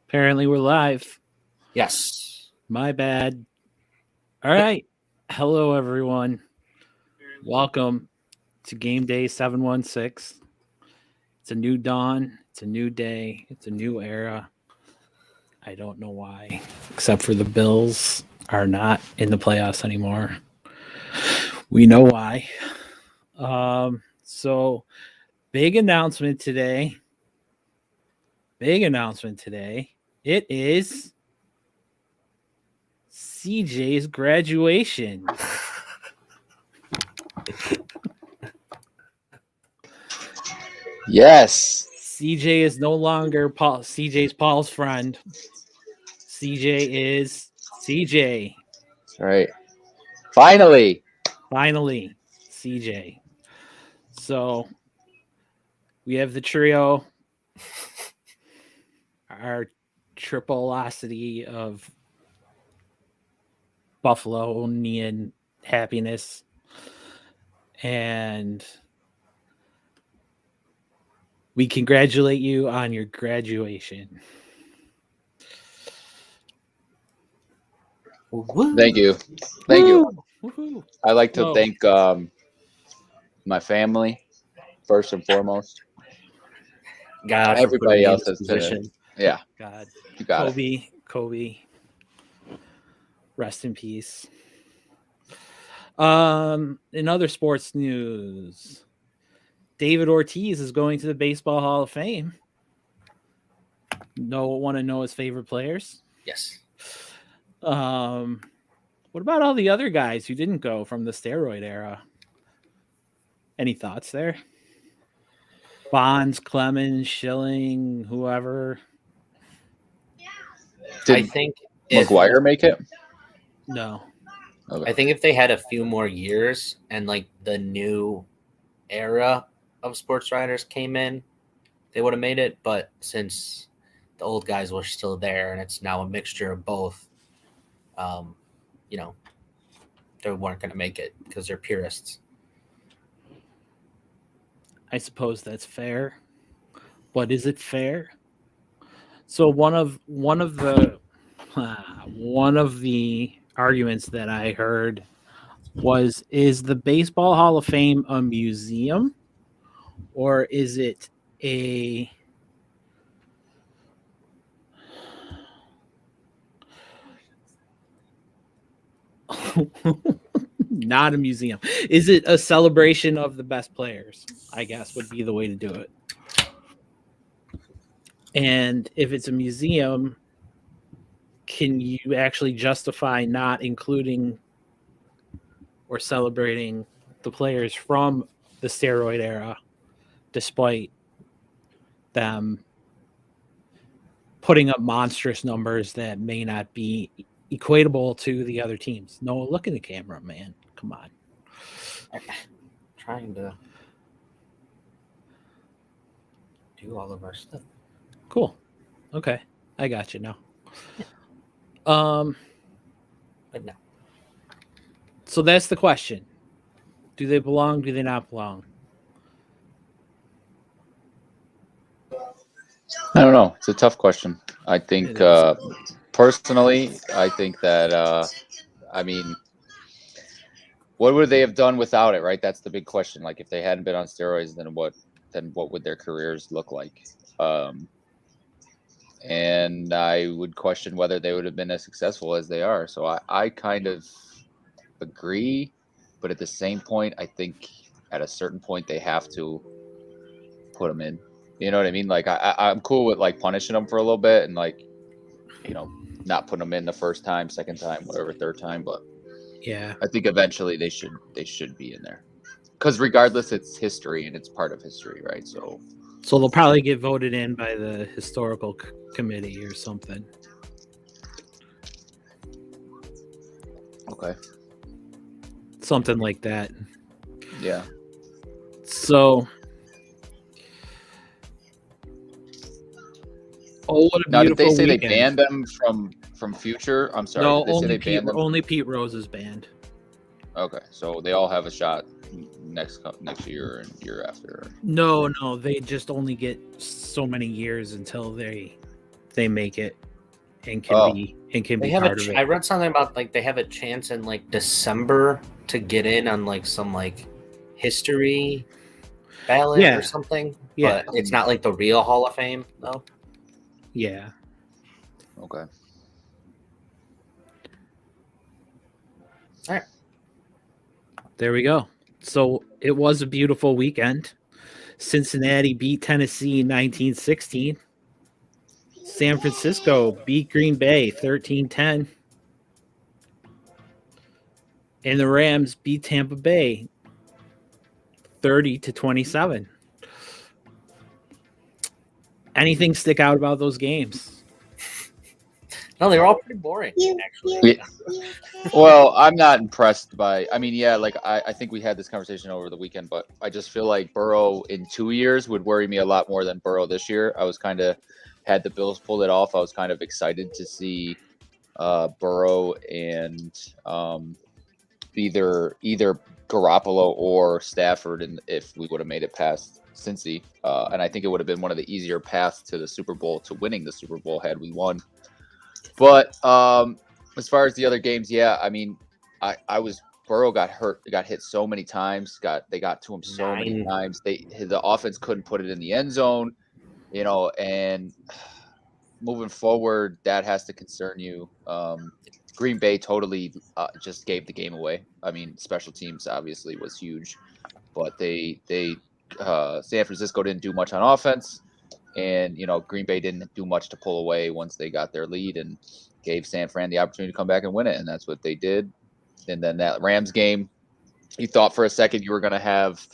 Apparently we're live. Yes. My bad. All right. Hello, everyone. Welcome to Game Day 716. It's a new dawn. It's a new day. It's a new era. I don't know why, except for the Bills are not in the playoffs anymore. We know why. So big announcement today. It is CJ's graduation. Yes. CJ is no longer Paul. CJ's Paul's friend. CJ is CJ. That's right. Finally. Finally, CJ. So we have the trio, our tripleosity of Buffalonian happiness, and we congratulate you on your graduation. Thank you. Thank you. Woo-hoo. I'd like to So, thank my family first and foremost. God, for Everybody putting me in else this has been position. yeah, God, you got it. Kobe, rest in peace. In other sports news, David Ortiz is going to the Baseball Hall of Fame. Want to know his favorite players? Yes. What about all the other guys who didn't go from the steroid era? Any thoughts there? Bonds, Clemens, Schilling, whoever. Did I think McGuire make it? No. Okay. I think if they had a few more years and like the new era of sports writers came in, they would have made it. But since the old guys were still there and it's now a mixture of both, you know, they weren't going to make it because they're purists. I suppose that's fair. But is it fair? So one of the arguments that I heard was, is the Baseball Hall of Fame a museum, or is it a not a museum? Is it a celebration of the best players? I guess would be the way to do it. And if it's a museum, can you actually justify not including or celebrating the players from the steroid era, despite them putting up monstrous numbers that may not be equatable to the other teams? No, look in the camera, man. Come on. I'm trying to do all of our stuff. Cool. Okay. I got you now. But no. So that's the question. Do they belong? Do they not belong? I don't know. It's a tough question. I think personally, I think that I mean, what would they have done without it, right? That's the big question. Like if they hadn't been on steroids, then what would their careers look like? And I would question whether they would have been as successful as they are. So I kind of agree, but at the same point, I think at a certain point they have to put them in. You know what I mean? Like I'm cool with like punishing them for a little bit and like, you know, not putting them in the first time, second time, whatever, third time. But yeah, I think eventually they should be in there because regardless, it's history and it's part of history, right? So they'll probably get voted in by the historical committee or something. Okay. Something like that. Yeah. So, what a now, did they beautiful say weekend. they banned them from future? I'm sorry. No, Did they say they banned them? only Pete Rose is banned. Okay, so they all have a shot next year and year after. No, they just only get so many years until they they make it and can be They have part of I it. read something about like they have a chance in like December to get in on like some like history ballot Yeah. or something. Yeah. But it's not like the real Hall of Fame though. Yeah. Okay. All right. There we go. So it was a beautiful weekend. Cincinnati beat Tennessee in 1916. San Francisco beat Green Bay 13-10. And the Rams beat Tampa Bay 30-27. Anything stick out about those games? No, they were all pretty boring, actually. Well, I'm not impressed by. I mean, yeah, like I think we had this conversation over the weekend, but I just feel like Burrow in 2 years would worry me a lot more than Burrow this year. I was kind of had the Bills pull it off. I was kind of excited to see Burrow and either Garoppolo or Stafford, and if we would have made it past Cincy, and I think it would have been one of the easier paths to the Super Bowl, to winning the Super Bowl had we won. But as far as the other games, yeah, I mean, I was Burrow got hit so many times. They got to him so many times. The offense couldn't put it in the end zone, and moving forward, that has to concern you. Green Bay totally just gave the game away. I mean, special teams obviously was huge, but they San Francisco didn't do much on offense. And, Green Bay didn't do much to pull away once they got their lead and gave San Fran the opportunity to come back and win it. And that's what they did. And then that Rams game, you thought for a second you were going to have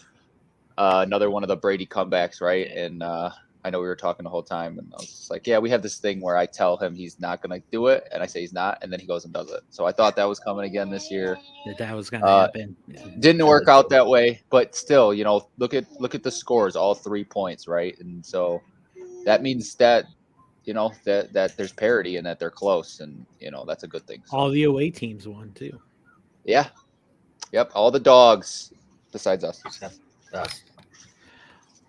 another one of the Brady comebacks, right? And I know we were talking the whole time. And I was just like, yeah, we have this thing where I tell him he's not going to do it. And I say he's not. And then he goes and does it. So I thought that was coming again this year. That was going to happen. Didn't work out that way. But still, look at the scores, all 3 points, right? And so that means that that there's parity and that they're close, and that's a good thing. So. All the away teams won too. Yeah. Yep. All the dogs besides us.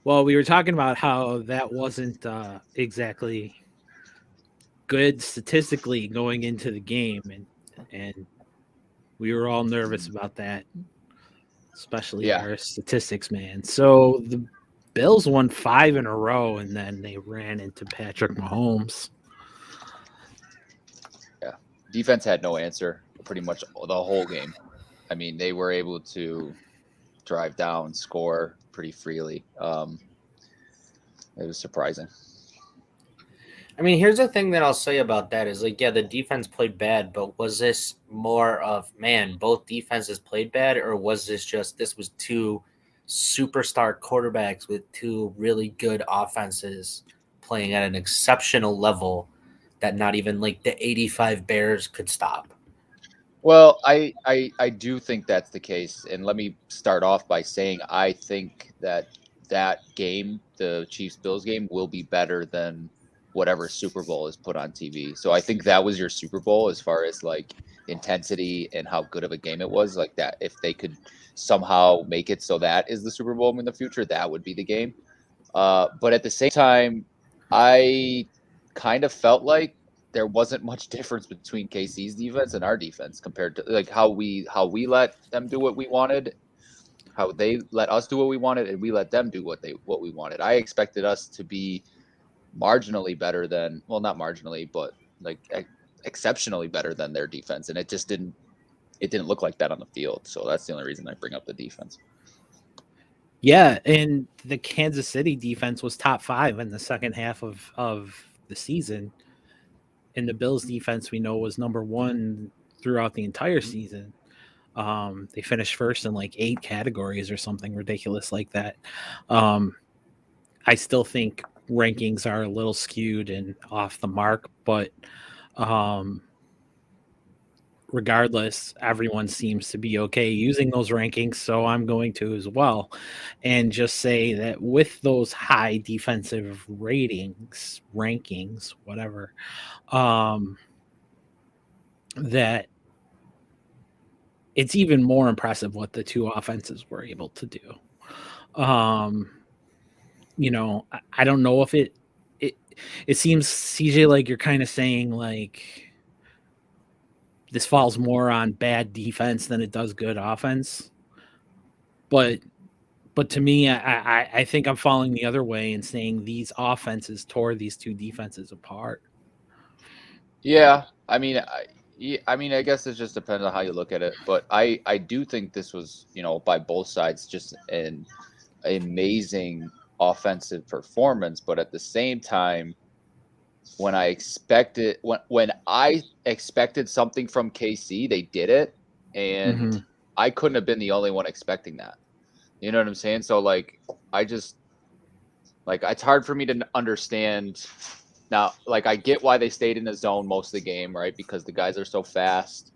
Well, we were talking about how that wasn't exactly good statistically going into the game, and we were all nervous about that, especially our statistics man. So the Bills won 5 in a row, and then they ran into Patrick Mahomes. Yeah. Defense had no answer pretty much the whole game. I mean, they were able to drive down, score pretty freely. It was surprising. I mean, here's the thing that I'll say about that is like, yeah, the defense played bad, but was this more of, man, both defenses played bad, or was this was two superstar quarterbacks with two really good offenses playing at an exceptional level that not even like the 85 Bears could stop? Well, I do think that's the case. And let me start off by saying I think that game, the Chiefs-Bills game, will be better than whatever Super Bowl is put on TV. So I think that was your Super Bowl as far as like intensity and how good of a game it was. Like that, if they could somehow make it so that is the Super Bowl in the future, that would be the game. But at the same time, I kind of felt like there wasn't much difference between KC's defense and our defense compared to like how we let them do what we wanted, how they let us do what we wanted, and we let them do what we wanted. I expected us to be marginally better than, well, not marginally, but like exceptionally better than their defense, and it just didn't look like that on the field. So that's the only reason I bring up the defense. Yeah, and the Kansas City defense was top 5 in the second half of the season. And the Bills defense, we know, was number 1 throughout the entire season. They finished first in like 8 categories or something ridiculous like that. I still think rankings are a little skewed and off the mark, but regardless, everyone seems to be okay using those rankings, so I'm going to as well, and just say that with those high defensive rankings, whatever, that it's even more impressive what the two offenses were able to do. I don't know if it seems, CJ, like you're kind of saying like this falls more on bad defense than it does good offense. But to me, I think I'm falling the other way and saying these offenses tore these two defenses apart. Yeah, I mean, I guess it just depends on how you look at it. But I do think this was, by both sides, just an amazing offensive performance. But at the same time, when I expected something from KC, they did it, and I couldn't have been the only one expecting that. You know what I'm saying? So like, I just like it's hard for me to understand now. Like, I get why they stayed in the zone most of the game, right? Because the guys are so fast,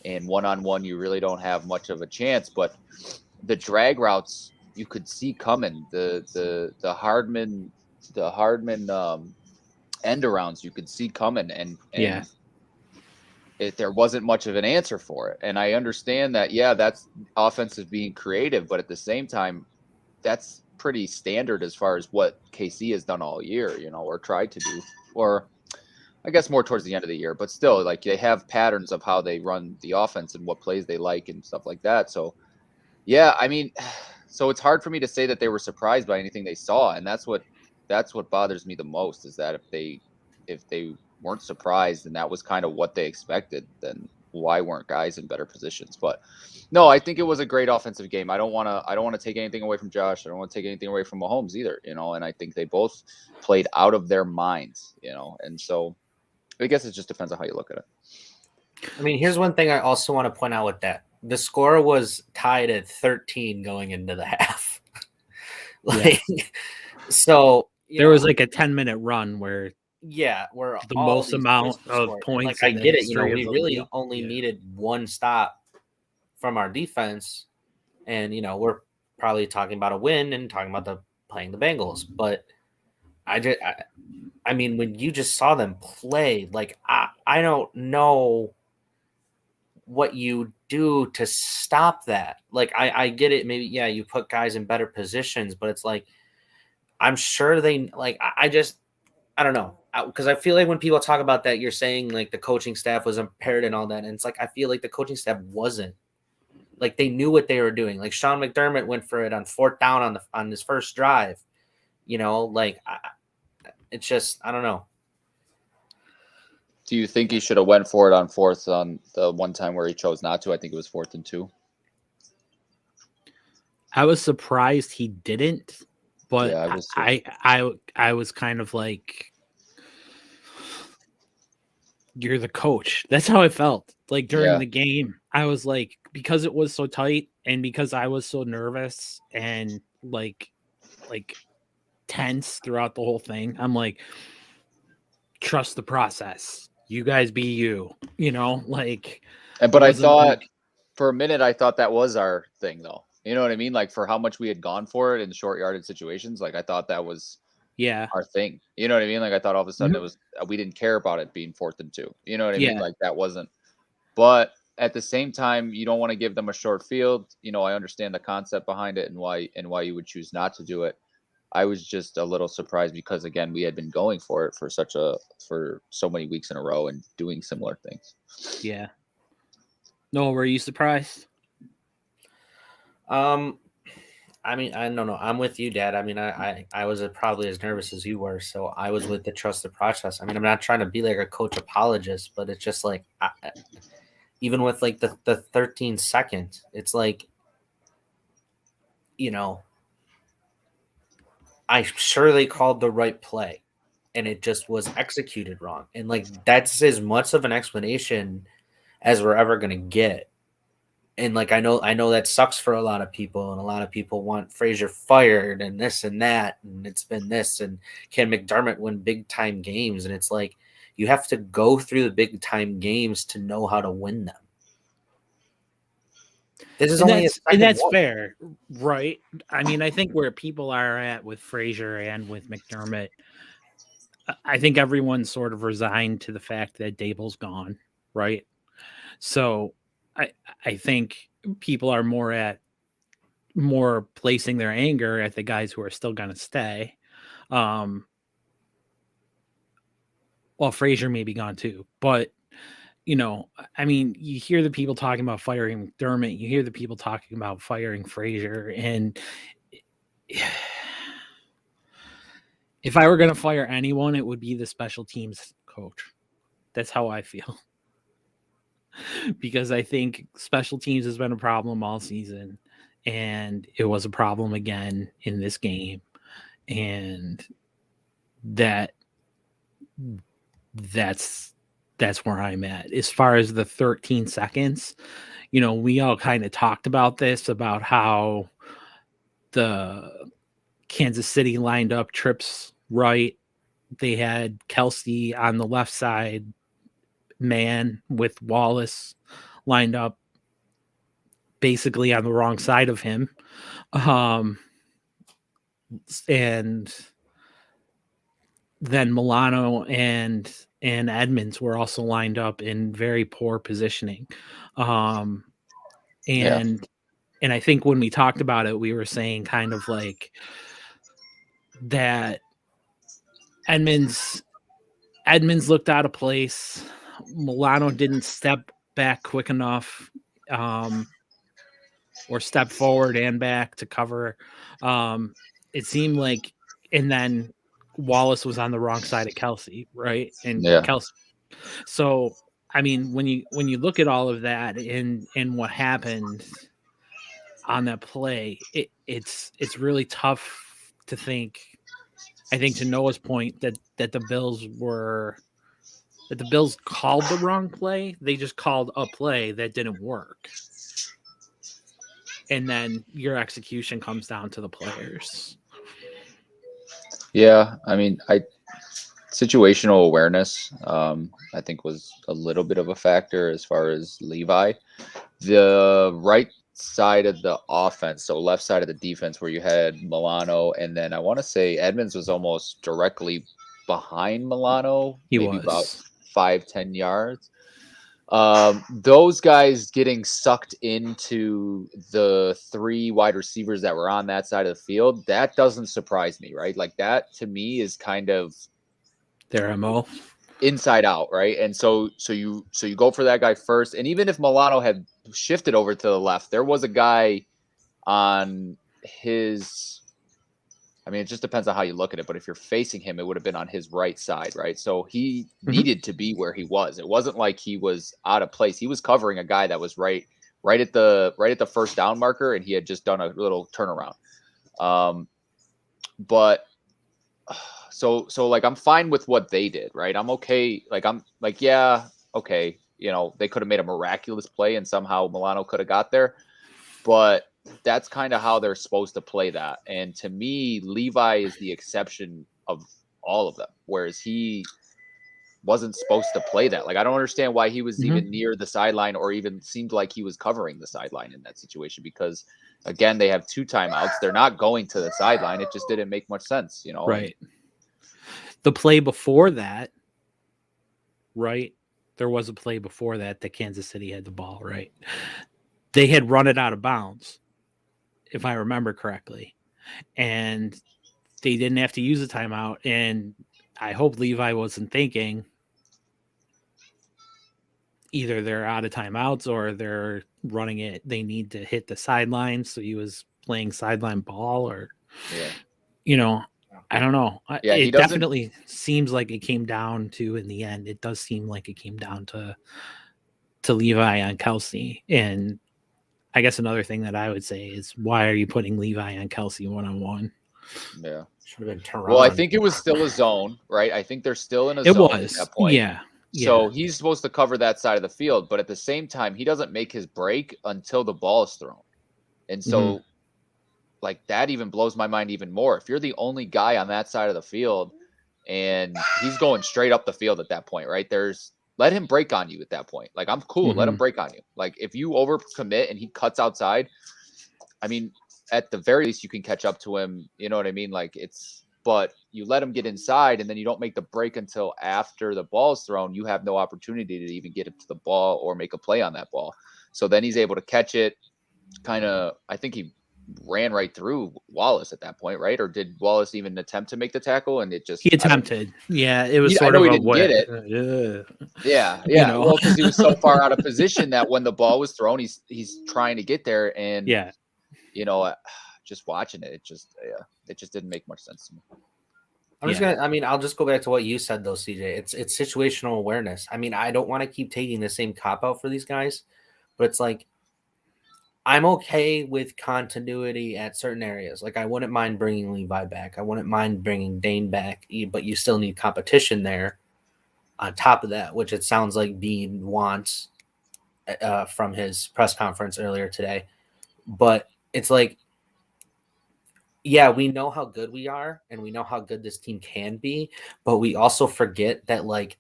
and one-on-one, you really don't have much of a chance. But the drag routes you could see coming. The Hardman end arounds you could see coming, and Yeah. there wasn't much of an answer for it. And I understand that, yeah, that's offensive being creative, but at the same time, that's pretty standard as far as what KC has done all year, or tried to do, or I guess more towards the end of the year. But still, like, they have patterns of how they run the offense and what plays they like and stuff like that. So, yeah, I mean, so it's hard for me to say that they were surprised by anything they saw, and that's what bothers me the most, is that if they weren't surprised and that was kind of what they expected, then why weren't guys in better positions? But no, I think it was a great offensive game. I don't want to take anything away from Josh. I don't want to take anything away from Mahomes either, and I think they both played out of their minds, and so I guess it just depends on how you look at it. I mean, here's one thing I also want to point out with that. The score was tied at 13 going into the half. So there was like a 10-minute run where where the most amount of points. Like, I get it. We really only needed one stop from our defense, and we're probably talking about a win and talking about playing the Bengals. But I mean, when you just saw them play, like, I don't know what you do to stop that. Like, I get it. Maybe, you put guys in better positions, but it's like, I'm sure they, like, I don't know. Because I feel like when people talk about that, you're saying like the coaching staff was impaired and all that. And it's like, I feel like the coaching staff wasn't. Like, they knew what they were doing. Like, Sean McDermott went for it on 4th down on his first drive. Like, it's just, I don't know. Do you think he should have went for it on 4th on the one time where he chose not to? I think it was 4th and 2. I was surprised he didn't, but yeah, I was kind of like, you're the coach. That's how I felt. Like, during the game, I was like, because it was so tight and because I was so nervous and like tense throughout the whole thing, I'm like, trust the process. You guys be you, like. But I thought for a minute, I thought that was our thing, though. You know what I mean? Like, for how much we had gone for it in short yardage situations, like, I thought that was our thing. You know what I mean? Like, I thought all of a sudden it was, we didn't care about it being 4th and 2. You know what I mean? Like, that wasn't. But at the same time, you don't want to give them a short field. I understand the concept behind it and why you would choose not to do it. I was just a little surprised because, again, we had been going for it for so many weeks in a row and doing similar things. Yeah. No, were you surprised? I mean, I don't know. I'm with you, Dad. I mean, I was probably as nervous as you were, so I was with the trust the process. I mean, I'm not trying to be like a coach apologist, but it's just like, even with like the 13 seconds, it's like, I'm sure they called the right play and it just was executed wrong. And like, that's as much of an explanation as we're ever going to get. And like, I know that sucks for a lot of people, and a lot of people want Frazier fired and this and that. And it's been this, and can McDermott win big time games? And it's like, you have to go through the big time games to know how to win them. This is that's fair, right? I mean, I think where people are at with Frazier and with McDermott, I think everyone's sort of resigned to the fact that Dable's gone, right? So I think people are more placing their anger at the guys who are still going to stay. Well, Frazier may be gone too, but I mean, you hear the people talking about firing McDermott, you hear the people talking about firing Frazier, and if I were going to fire anyone, it would be the special teams coach. That's how I feel. Because I think special teams has been a problem all season, and it was a problem again in this game, and that's where I'm at. As far as the 13 seconds, we all kind of talked about this, about how the Kansas City lined up trips right. They had Kelsey on the left side, man, with Wallace lined up basically on the wrong side of him. And then Milano and Edmonds were also lined up in very poor positioning. And I think when we talked about it, we were saying kind of like that Edmonds looked out of place. Milano didn't step back quick enough, or step forward and back to cover. It seemed like, and then Wallace was on the wrong side of Kelsey, right? And Kelsey. So, I mean, when you look at all of that and what happened on that play, it's really tough to think. I think to Noah's point that the Bills called the wrong play. They just called a play that didn't work. And then your execution comes down to the players. Yeah, I mean, situational awareness, I think, was a little bit of a factor as far as Levi. The right side of the offense, so left side of the defense, where you had Milano, and then I want to say Edmonds was almost directly behind Milano, maybe about 5-10 yards. Those guys getting sucked into the three wide receivers that were on that side of the field, that doesn't surprise me, right? Like, that to me is kind of their MO, inside out, right? And so you go for that guy first, and even if Milano had shifted over to the left, there was a guy on his, I mean, it just depends on how you look at it, but if you're facing him, it would have been on his right side, right? So he needed to be where he was. It wasn't like he was out of place. He was covering a guy that was right at the first down marker, and he had just done a little turnaround. But so like, I'm fine with what they did, right? I'm okay. Like, I'm like, yeah, okay. They could have made a miraculous play and somehow Milano could have got there, but that's kind of how they're supposed to play that. And to me, Levi is the exception of all of them, whereas he wasn't supposed to play that. Like, I don't understand why he was even near the sideline, or even seemed like he was covering the sideline in that situation, because again, they have 2 timeouts. They're not going to the sideline. It just didn't make much sense, Right. The play before that, right? There was a play before that Kansas City had the ball, right? They had run it out of bounds, if I remember correctly. And they didn't have to use a timeout. And I hope Levi wasn't thinking either they're out of timeouts or they're running it. They need to hit the sideline. So he was playing sideline ball, or, I don't know. Yeah, it definitely seems like it came down to, in the end, it does seem like it came down to Levi on Kelsey. And I guess another thing that I would say is, why are you putting Levi on Kelsey one-on-one? Yeah. Should have been Tehran. Well, I think it was still a zone, right? I think they're still in a zone at that point. Yeah. So he's supposed to cover that side of the field, but at the same time, he doesn't make his break until the ball is thrown. And so, like, that even blows my mind even more. If you're the only guy on that side of the field and he's going straight up the field at that point, right? Let him break on you at that point. Like, I'm cool. Let him break on you. Like, if you overcommit and he cuts outside, I mean, at the very least, you can catch up to him. You know what I mean? Like, but you let him get inside, and then you don't make the break until after the ball's thrown. You have no opportunity to even get it to the ball or make a play on that ball. So then he's able to catch it. Kind of, I think he ran right through Wallace at that point, right? Or did Wallace even attempt to make the tackle and it just He attempted. Yeah, it was I sort know of he a didn't get it. Yeah. Well, because he was so far out of position that when the ball was thrown, he's trying to get there, and yeah, just watching it, it just didn't make much sense to me. I'll just go back to what you said though, CJ. It's situational awareness. I mean, I don't want to keep taking the same cop out for these guys, but it's like I'm okay with continuity at certain areas. Like I wouldn't mind bringing Levi back. I wouldn't mind bringing Dane back, but you still need competition there on top of that, which it sounds like Bean wants from his press conference earlier today. But it's like, yeah, we know how good we are and we know how good this team can be, but we also forget that like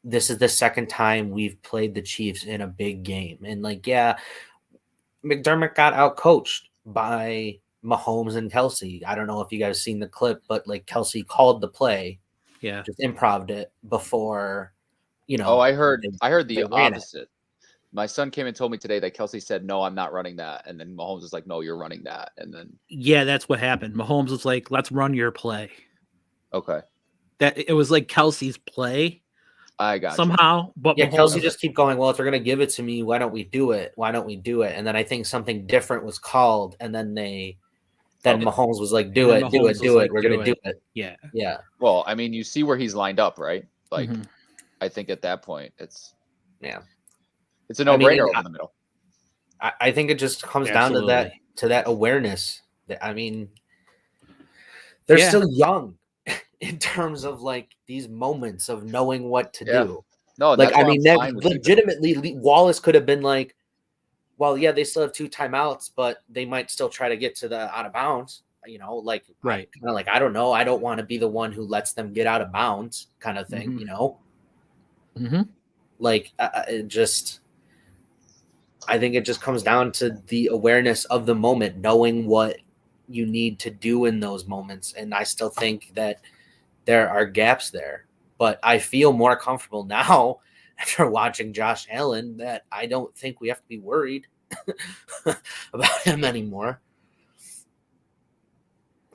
this is the second time we've played the Chiefs in a big game. And like, yeah, McDermott got out coached by Mahomes and Kelsey. I don't know if you guys seen the clip, but like Kelsey called the play, yeah. just improv'd it before, I heard they the ran it. opposite. My son came and told me today that Kelsey said, "No, I'm not running that," and then Mahomes was like, "No, you're running that," and then Yeah, that's what happened. Mahomes was like, "Let's run your play." okay, That it was like Kelsey's play I got somehow, but Yeah, Mahomes, Kelsey just keep going, well, if they're going to give it to me, why don't we do it? Why don't we do it? And then I think something different was called, and then Mahomes was like, do it. We're going to do it. Yeah. Yeah. Well, I mean, you see where he's lined up, right? Like, Mhm. I think at that point, it's Yeah. a no-brainer over and the middle. I think it just comes down to that awareness. I mean, they're still young in terms of like these moments of knowing what to do. No, Like, that's I why mean, I'm that fine with legitimately, Wallace could have been like, well, yeah, they still have 2 timeouts, but they might still try to get to the out of bounds, like, Right. I don't know. I don't want to be the one who lets them get out of bounds kind of thing, Mm-hmm. Like, I think it just comes down to the awareness of the moment, knowing what you need to do in those moments. And I still think that there are gaps there, but I feel more comfortable now after watching Josh Allen that I don't think we have to be worried about him anymore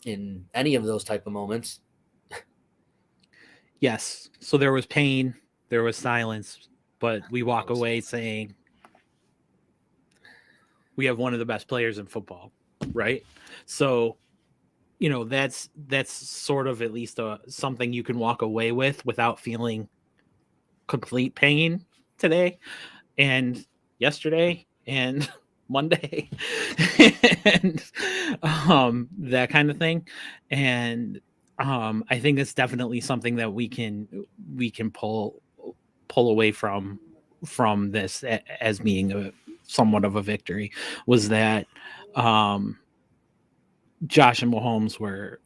in any of those type of moments. Yes. So there was pain, there was silence, but we walk away saying we have one of the best players in football, right? So, that's sort of at least something you can walk away with without feeling complete pain today and yesterday and Monday and that kind of thing. And I think it's definitely something that we can pull away from this as being a somewhat of a victory, was that Josh and Mahomes were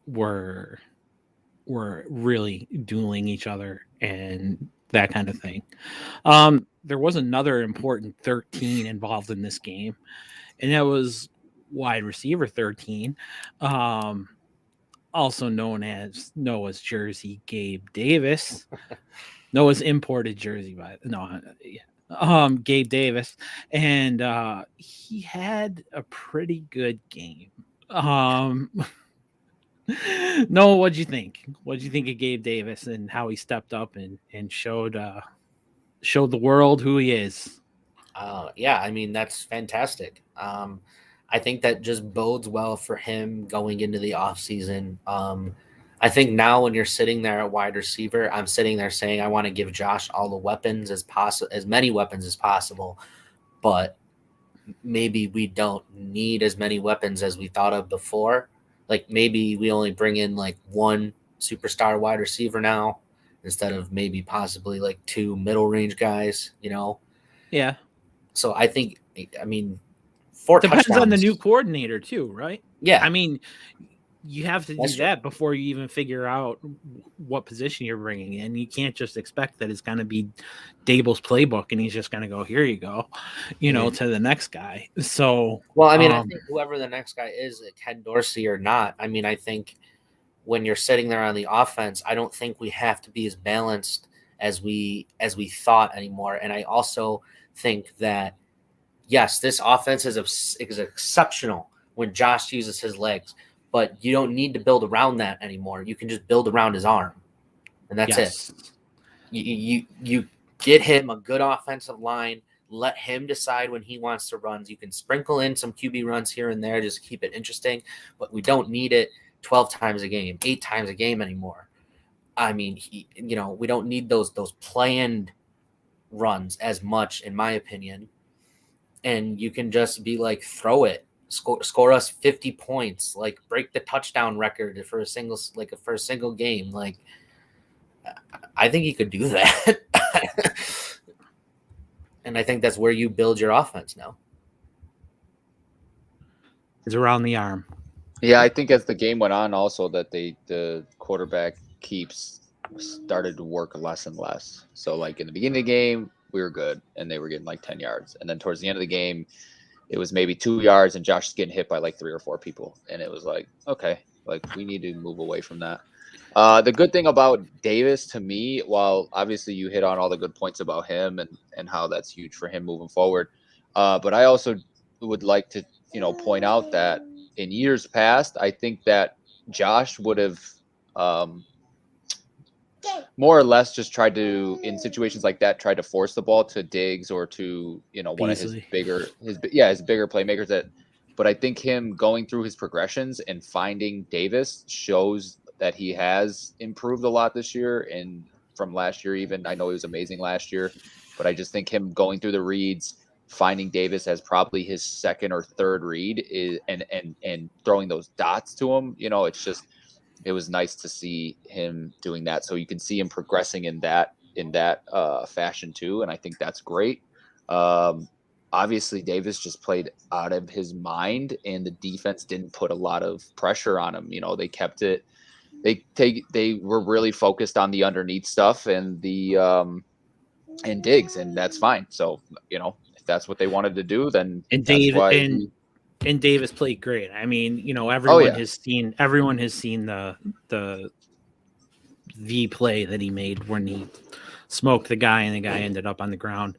really dueling each other and that kind of thing. There was another important 13 involved in this game, and that was wide receiver 13, also known as Noah's jersey, Gabe Davis. Noah's imported jersey, Gabe Davis, and he had a pretty good game. Noah, what'd you think? What'd you think of Gabe Davis and how he stepped up and showed the world who he is? Yeah, I mean, that's fantastic. I think that just bodes well for him going into the offseason. I think now when you're sitting there at wide receiver, I'm sitting there saying I want to give Josh all the weapons as many weapons as possible, but maybe we don't need as many weapons as we thought of before. Like maybe we only bring in like one superstar wide receiver now instead of maybe possibly like 2 middle range guys, Yeah. So I think, I mean, 4 depends touchdowns on the new coordinator too, right? Yeah. I mean, you have to That's do that before you even figure out what position you're bringing in. You can't just expect that it's going to be Dable's playbook and he's just going to go, here you go, to the next guy. So, well, I mean, I think whoever the next guy is, Ken Dorsey or not, I mean, I think when you're sitting there on the offense, I don't think we have to be as balanced as we thought anymore. And I also think that, yes, this offense is exceptional when Josh uses his legs. But you don't need to build around that anymore. You can just build around his arm, and that's it. You get him a good offensive line. Let him decide when he wants to run. You can sprinkle in some QB runs here and there, just keep it interesting. But we don't need it 12 times a game, 8 times a game anymore. I mean, we don't need those planned runs as much, in my opinion. And you can just be like, throw it, score us 50 points, like break the touchdown record for a single game. Like, I think he could do that. And I think that's where you build your offense now. It's around the arm. Yeah, I think as the game went on, also that the quarterback keeps started to work less and less. So like in the beginning of the game, we were good, and they were getting like 10 yards, and then towards the end of the game, it was maybe 2 yards, and Josh is getting hit by like 3 or 4 people, and it was like, okay, like we need to move away from that. The good thing about Davis to me, while obviously you hit on all the good points about him and how that's huge for him moving forward, but I also would like to point out that in years past, I think that Josh would have more or less just tried to, in situations like that, tried to force the ball to Diggs or to one of his bigger playmakers. But I think him going through his progressions and finding Davis shows that he has improved a lot this year and from last year. Even I know he was amazing last year, but I just think him going through the reads, finding Davis as probably his second or third read and throwing those dots to him. It was nice to see him doing that. So you can see him progressing in that fashion too. And I think that's great. Obviously Davis just played out of his mind, and the defense didn't put a lot of pressure on him. They kept it. They were really focused on the underneath stuff and the and Diggs, and that's fine. So, if that's what they wanted to do, then and Davis played great. I mean, everyone has seen the play that he made when he smoked the guy and the guy ended up on the ground.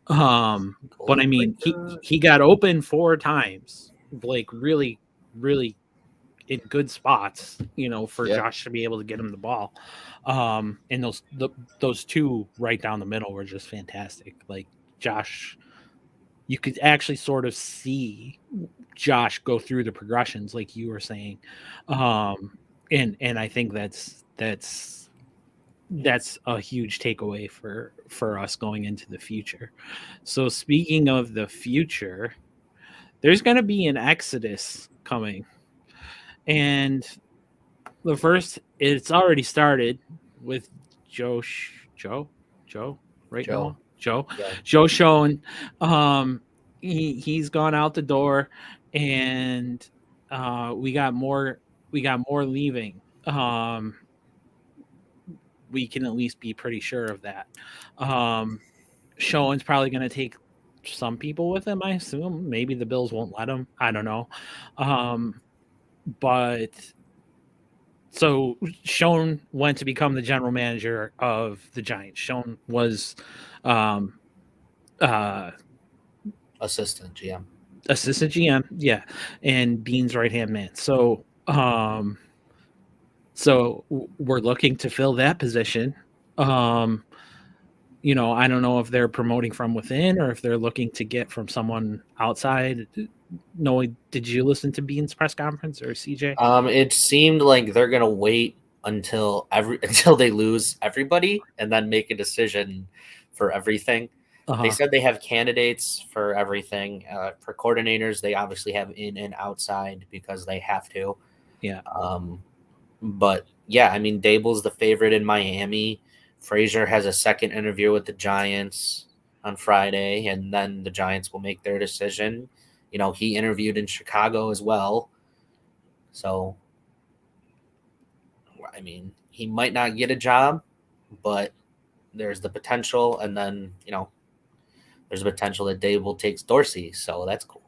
But I mean, he got open 4 times, like really, really in good spots, for Josh to be able to get him the ball. And those 2 right down the middle were just fantastic. Like Josh, you could actually sort of see Josh go through the progressions, like you were saying. And I think that's a huge takeaway for us going into the future. So speaking of the future, there's going to be an exodus coming. And it's already started with Joe right now. Joe Schoen. He's gone out the door, and we got more leaving. We can at least be pretty sure of that. Schoen's probably going to take some people with him, I assume. Maybe the Bills won't let him. I don't know. But so Schoen went to become the general manager of the Giants. Schoen was assistant GM, yeah, and Bean's right-hand man. So we're looking to fill that position. I don't know if they're promoting from within or if they're looking to get from someone outside. No, did you listen to Bean's press conference or CJ? It seemed like they're gonna wait until they lose everybody and then make a decision for everything. They said they have candidates for everything. For coordinators, they obviously have in and outside because they have to. Yeah. But yeah, I mean, Dable's the favorite in Miami. Frazier has a second interview with the Giants on Friday, and then the Giants will make their decision. He interviewed in Chicago as well. So, I mean, he might not get a job, but there's the potential. And then, there's a potential that Dable takes Dorsey. So that's cool.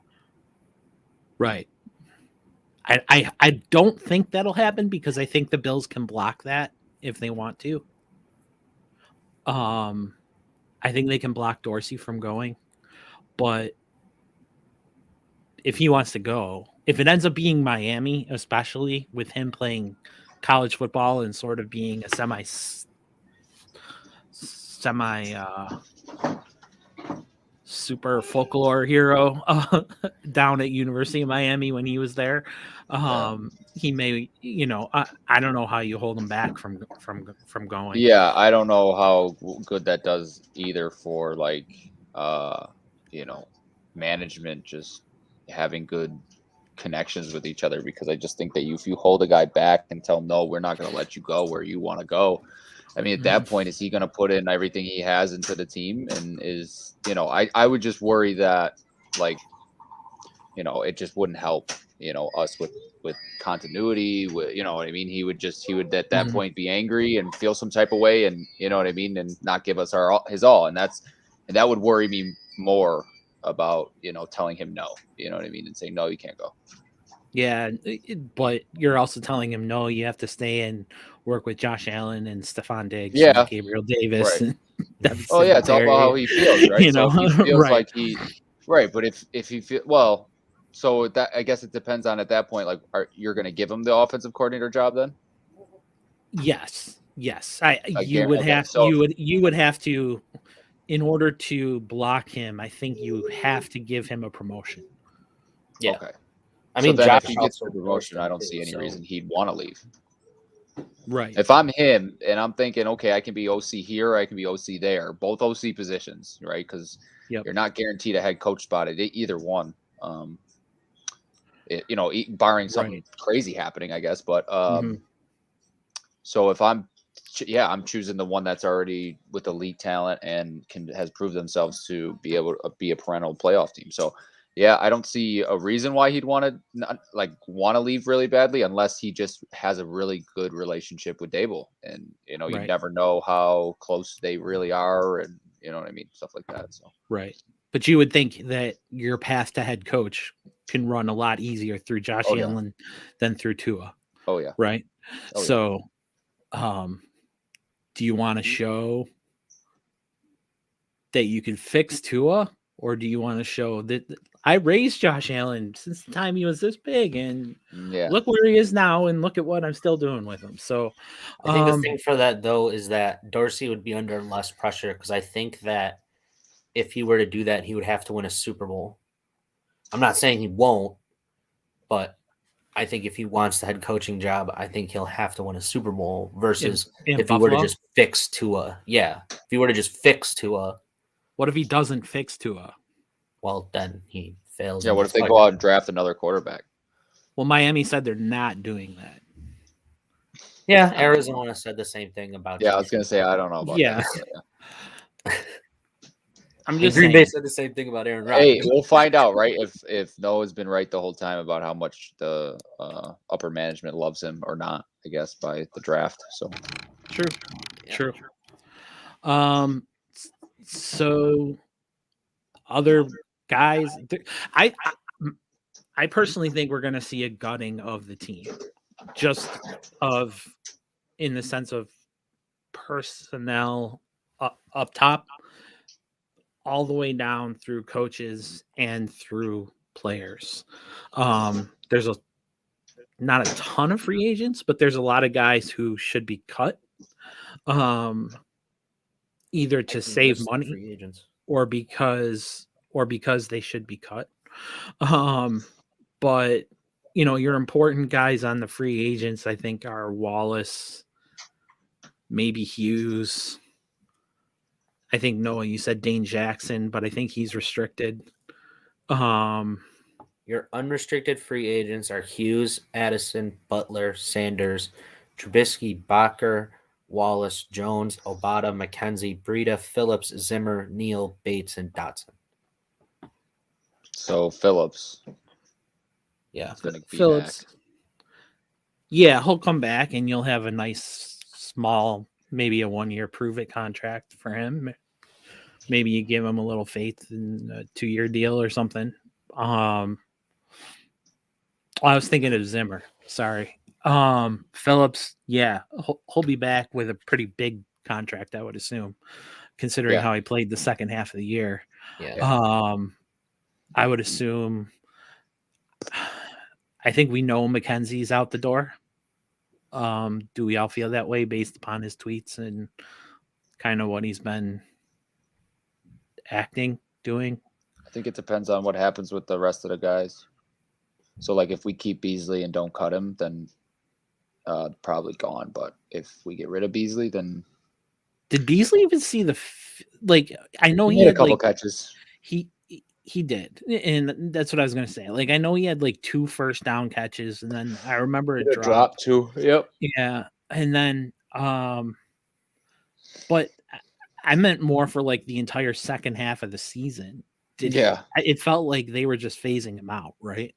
Right. I don't think that'll happen because I think the Bills can block that if they want to. I think they can block Dorsey from going, but if he wants to go, if it ends up being Miami, especially with him playing college football and sort of being a semi super folklore hero down at University of Miami when he was there, he may, I don't know how you hold him back from going. Yeah, I don't know how good that does either for like management just having good connections with each other, because I just think that if you hold a guy back and tell him, no, we're not going to let you go where you want to go. I mean, at that point, is he going to put in everything he has into the team? And I would just worry that, like, it just wouldn't help, us with continuity. You know what I mean? He would at that point be angry and feel some type of way, and you know what I mean, and not give us his all, and that would worry me more about telling him no. You know what I mean, and saying no, you can't go. Yeah, but you're also telling him no. You have to stay and work with Josh Allen and Stephon Diggs and Gabriel Davis. Right. And Oh yeah, it's all about how he feels, right? So if he feels right. like right, but if he feel well, so that I guess it depends on at that point, like, you're going to give him the offensive coordinator job then? Yes. You would have to, in order to block him. I think you have to give him a promotion. Yeah. Okay. I mean, then Josh if he gets the promotion, I don't see any reason he'd want to leave. Right. If I'm him and I'm thinking, okay, I can be OC here, I can be OC there, both OC positions, right? Because you're not guaranteed a head coach spot at either one. Barring something crazy happening, I guess. But so if I'm choosing the one that's already with elite talent and has proved themselves to be able to be a perennial playoff team. So yeah, I don't see a reason why he'd want to leave really badly, unless he just has a really good relationship with Dable, and you never know how close they really are, and you know what I mean, stuff like that. So right, but you would think that your path to head coach can run a lot easier through Josh Allen than through Tua. Oh yeah, right. So, do you want to show that you can fix Tua, or do you want to show that I raised Josh Allen since the time he was this big, and look where he is now, and look at what I'm still doing with him? So I think the thing for that, though, is that Dorsey would be under less pressure, because I think that if he were to do that, he would have to win a Super Bowl. I'm not saying he won't, but I think if he wants the head coaching job, I think he'll have to win a Super Bowl versus if he were to just fix Tua. Yeah, if he were to just fix Tua. What if he doesn't fix Tua? Well, then he fails. Yeah, what if they go out and draft another quarterback? Well, Miami said they're not doing that. Yeah, Arizona said the same thing about. Yeah, I was gonna say I don't know about that. Yeah. I'm just Green saying. Bay said the same thing about Aaron Rodgers. Hey, we'll find out, right? If Noah's been right the whole time about how much the upper management loves him or not, I guess, by the draft. So true. So other guys, I personally think we're going to see a gutting of the team, just in the sense of personnel up top, all the way down through coaches and through players. There's not a ton of free agents, but there's a lot of guys who should be cut, either to save money free agents. or because they should be cut. But your important guys on the free agents, I think, are Wallace, maybe Hughes. I think, Noah, you said Dane Jackson, but I think he's restricted. Your unrestricted free agents are Hughes, Addison, Butler, Sanders, Trubisky, Bakker, Wallace, Jones, Obata, McKenzie, Breida, Phillips, Zimmer, Neal, Bates, and Dotson. So Phillips. Yeah. Phillips. Back. Yeah, he'll come back and you'll have a nice small, maybe a 1-year prove-it contract for him. Maybe you give him a little faith in a 2-year deal or something. I was thinking of Zimmer. Sorry. Phillips, yeah, he'll be back with a pretty big contract, I would assume, considering how he played the second half of the year. Yeah. I would assume I think we know Mackenzie's out the door. Do we all feel that way based upon his tweets and kind of what he's been doing? I think it depends on what happens with the rest of the guys. So, like, if we keep Beasley and don't cut him, then probably gone. But if we get rid of Beasley, then Did Beasley even see I know he he had a had couple catches. He did, and that's what I was gonna say. Like, I know he had like 2 first down catches, and then I remember it dropped. too. Yep. Yeah, and then but I meant more for like the entire second half of the season. It felt like they were just phasing him out, right?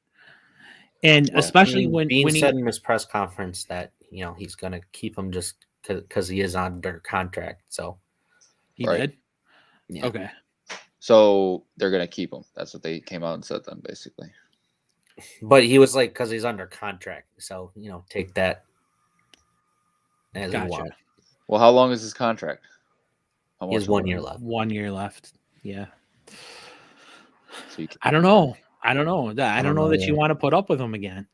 And Yeah. especially when Bean he said in his press conference that he's going to keep him just because he is under contract. So he Right. did. yeah. Okay. So they're gonna keep him. That's what they came out and said then, basically. But he was like, because he's under contract. So, take that as you Gotcha. want. Well, how long is his contract? How He has much 1 longer? year left. 1 year left. Yeah. So you can, I don't know. I don't know. I don't know that you either. want to put up with him again.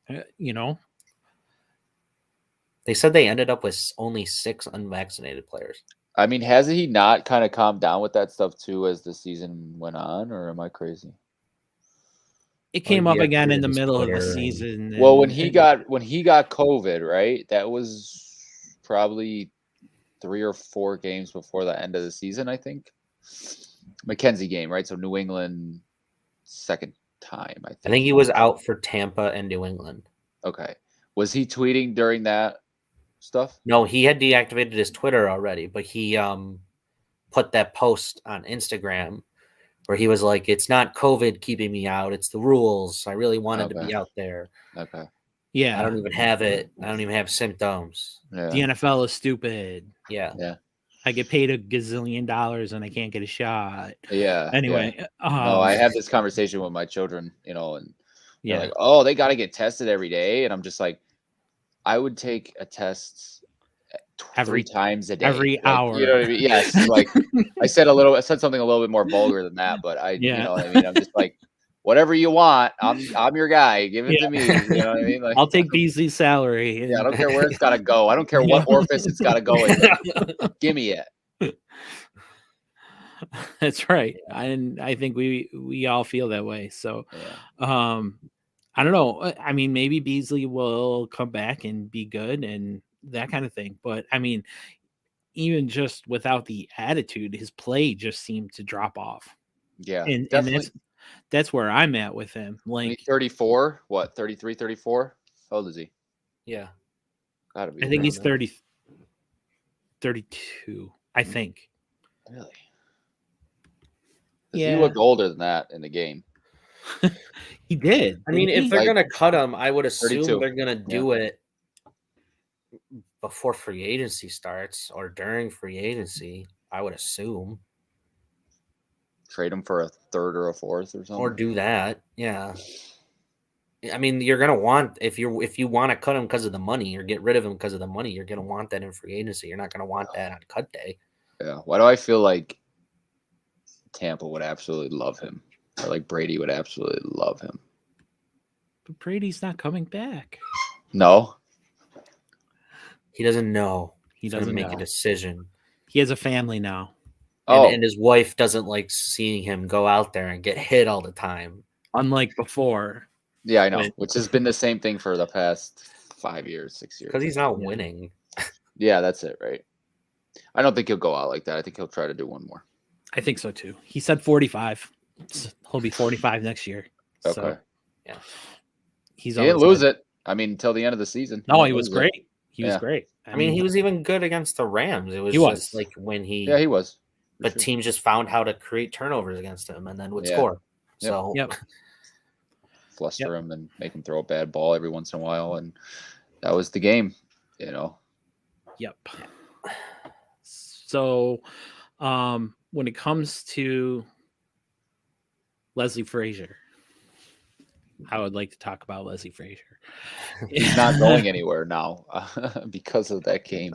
They said they ended up with only 6 unvaccinated players. I mean, hasn't he not kind of calmed down with that stuff too as the season went on, or am I crazy? It came up again in the his middle of the Twitter and- season. Well, when he got COVID, right? That was probably 3 or 4 games before the end of the season, I think. Mackenzie game, right? So New England second time, I think. I think he was out for Tampa and New England. Okay. Was he tweeting during that stuff? No, he had deactivated his Twitter already, but he put that post on Instagram where he was like, "It's not COVID keeping me out; it's the rules. I really wanted to be out there. Okay. Yeah. I don't even have it. I don't even have symptoms. Yeah. The NFL is stupid. Yeah. Yeah. I get paid $1 gazillion and I can't get a shot. Yeah. Anyway. No, I have this conversation with my children, and they're Yeah. like, "Oh, they got to get tested every day," and I'm just like, I would take a test 3 times a day, every hour. You know what I mean? Yes. Like I said something a little bit more vulgar than that, but you know what I mean? I'm just like, whatever you want, I'm your guy. Give it to me. You know what I mean? Like, I'll take Beasley's salary. yeah, I don't care where it's got to go. I don't care what orifice it's got to go in. Give me it. That's right. And I think we all feel that way. So, Yeah. I don't know. I mean, maybe Beasley will come back and be good and that kind of thing. But I mean, even just without the attitude, his play just seemed to drop off. Yeah. And Definitely. that's where I'm at with him. Like 34, what, 33, 34? How old is he? Yeah. Gotta be. I think he's around there. 32, I think. Really? Yeah. He looked older than that in the game. He did. I mean, if they're gonna cut him, I would assume 32. they're gonna do it before free agency starts or during free agency. I would assume, Trade him for a 3rd or a 4th or something. or do that. Yeah. I mean, you're gonna want if you want to cut him because of the money or get rid of him because of the money, you're gonna want that in free agency. You're not gonna want that on cut day. Yeah. Why do I feel like Tampa would absolutely love him? Or like Brady would absolutely love him. But Brady's not coming back. No. He doesn't know. He He's gonna doesn't make know. a decision. He has a family now. And his wife doesn't like seeing him go out there and get hit all the time. Unlike before. Yeah, I know. Which has been the same thing for the past 5 years, 6 years. Because he's not winning. Yeah, that's it, right? I don't think he'll go out like that. I think he'll try to do one more. I think so too. He said 45. He'll be 45 next year. Okay. So, yeah. He didn't lose it. I mean, until the end of the season. No, he was great. He was great. I mean, he was even good against the Rams. It was just like when he. Yeah, he was. But teams just found how to create turnovers against him and then would score. Yep. So. Fluster him and make him throw a bad ball every once in a while, and that was the game. Yep. So, when it comes to Leslie Frazier, I would like to talk about Leslie Frazier. He's not going anywhere now because of that game.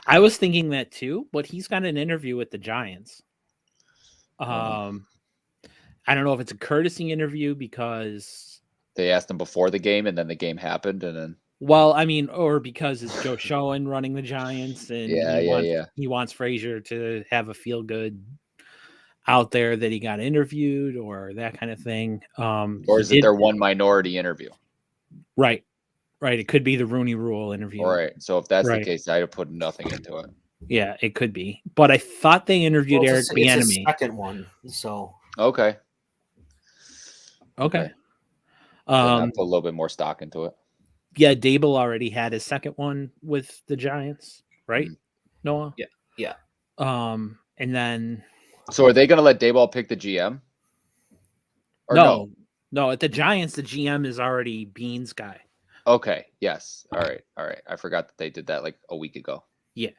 I was thinking that too, but he's got an interview with the Giants. I don't know if it's a courtesy interview because They asked him before the game, and then the game happened, and then Well, I mean, or because it's Joe Schoen running the Giants, and yeah. he wants Frazier to have a feel good out there that he got interviewed or that kind of thing. Or He is it did their one minority interview? right. It could be the Rooney Rule interview. All right. So if that's the Right. case, I'd have put nothing into it. Yeah, it could be. But I thought they interviewed Eric It's his Bieniemy. second one, so Okay. Okay. Then I put a little bit more stock into it. Yeah, Dable already had his second one with the Giants, right? Noah? Yeah. And then So are they going to let Dayball pick the GM? Or no, at the Giants, the GM is already Bean's guy. Okay. Yes. All right. I forgot that they did that like a week ago. Yeah.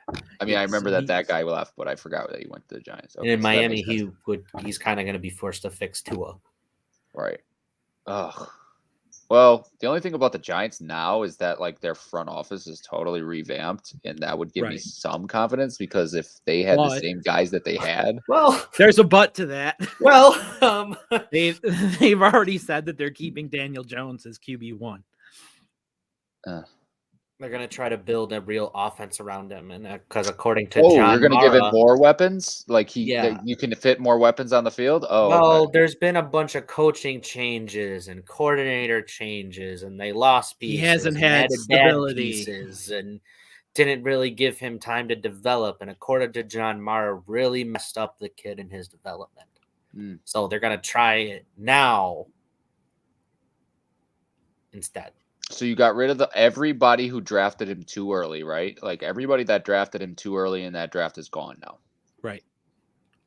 I mean, I remember that guy left, but I forgot that he went to the Giants. Okay, and in Miami, he's kind of going to be forced to fix Tua. Right. Ugh. Well, the only thing about the Giants now is that like their front office is totally revamped, and that would give me some confidence because if they had the same guys that they had, well, there's a but to that. Well, they've already said that they're keeping Daniel Jones as QB1. They're gonna try to build a real offense around him, and because according to John, you're gonna give him more weapons. Like you can fit more weapons on the field. Oh, well, there's been a bunch of coaching changes and coordinator changes, and they lost pieces. He hasn't had stability. Pieces and didn't really give him time to develop. And according to John Mara, really messed up the kid in his development. So they're gonna try it now instead. So you got rid of everybody who drafted him too early, right? Like everybody that drafted him too early in that draft is gone now. Right.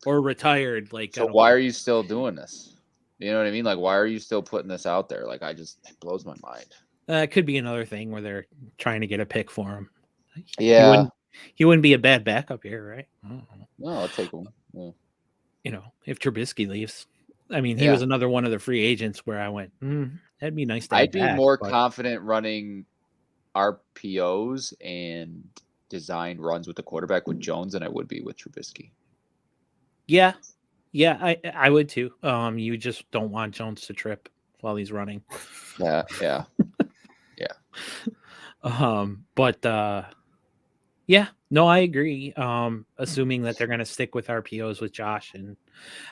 Or retired. So why are you still doing this? You know what I mean? Like, why are you still putting this out there? Like, it blows my mind. It could be another thing where they're trying to get a pick for him. Yeah. He wouldn't be a bad backup here, right? No, I'll take him. Yeah. You know, if Trubisky leaves. I mean, he was another one of the free agents where I went, that'd be nice to have I'd be more confident running RPOs and design runs with the quarterback with Jones than I would be with Trubisky. Yeah. Yeah, I would too. You just don't want Jones to trip while he's running. Yeah. But yeah, no, I agree. Assuming that they're gonna stick with RPOs with Josh, and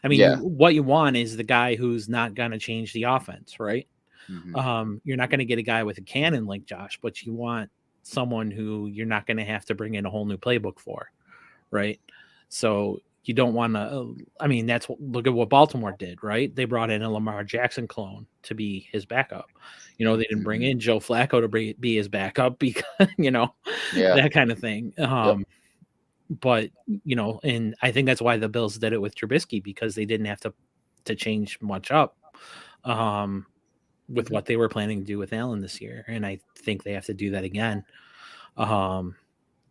I mean, what you want is the guy who's not gonna change the offense, right? Mm-hmm. You're not gonna get a guy with a cannon like Josh, but you want someone who you're not gonna have to bring in a whole new playbook for, right? So you don't want to. I mean, look at what Baltimore did, right? They brought in a Lamar Jackson clone to be his backup. You know, they didn't bring in Joe Flacco to be his backup because that kind of thing. But and I think that's why the Bills did it with Trubisky, because they didn't have to change much up with what they were planning to do with Allen this year, and I think they have to do that again.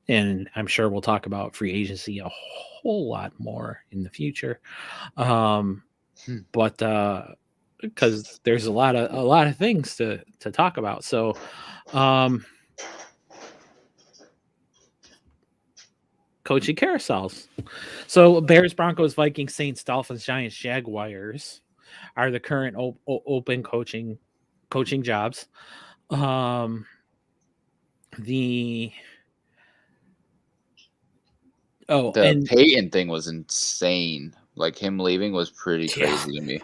And I'm sure we'll talk about free agency a whole lot more in the future. But because there's a lot of things to talk about. So coaching carousels. So Bears, Broncos, Vikings, Saints, Dolphins, Giants, Jaguars are the current open coaching jobs. The Peyton thing was insane. Like him leaving was pretty crazy to me.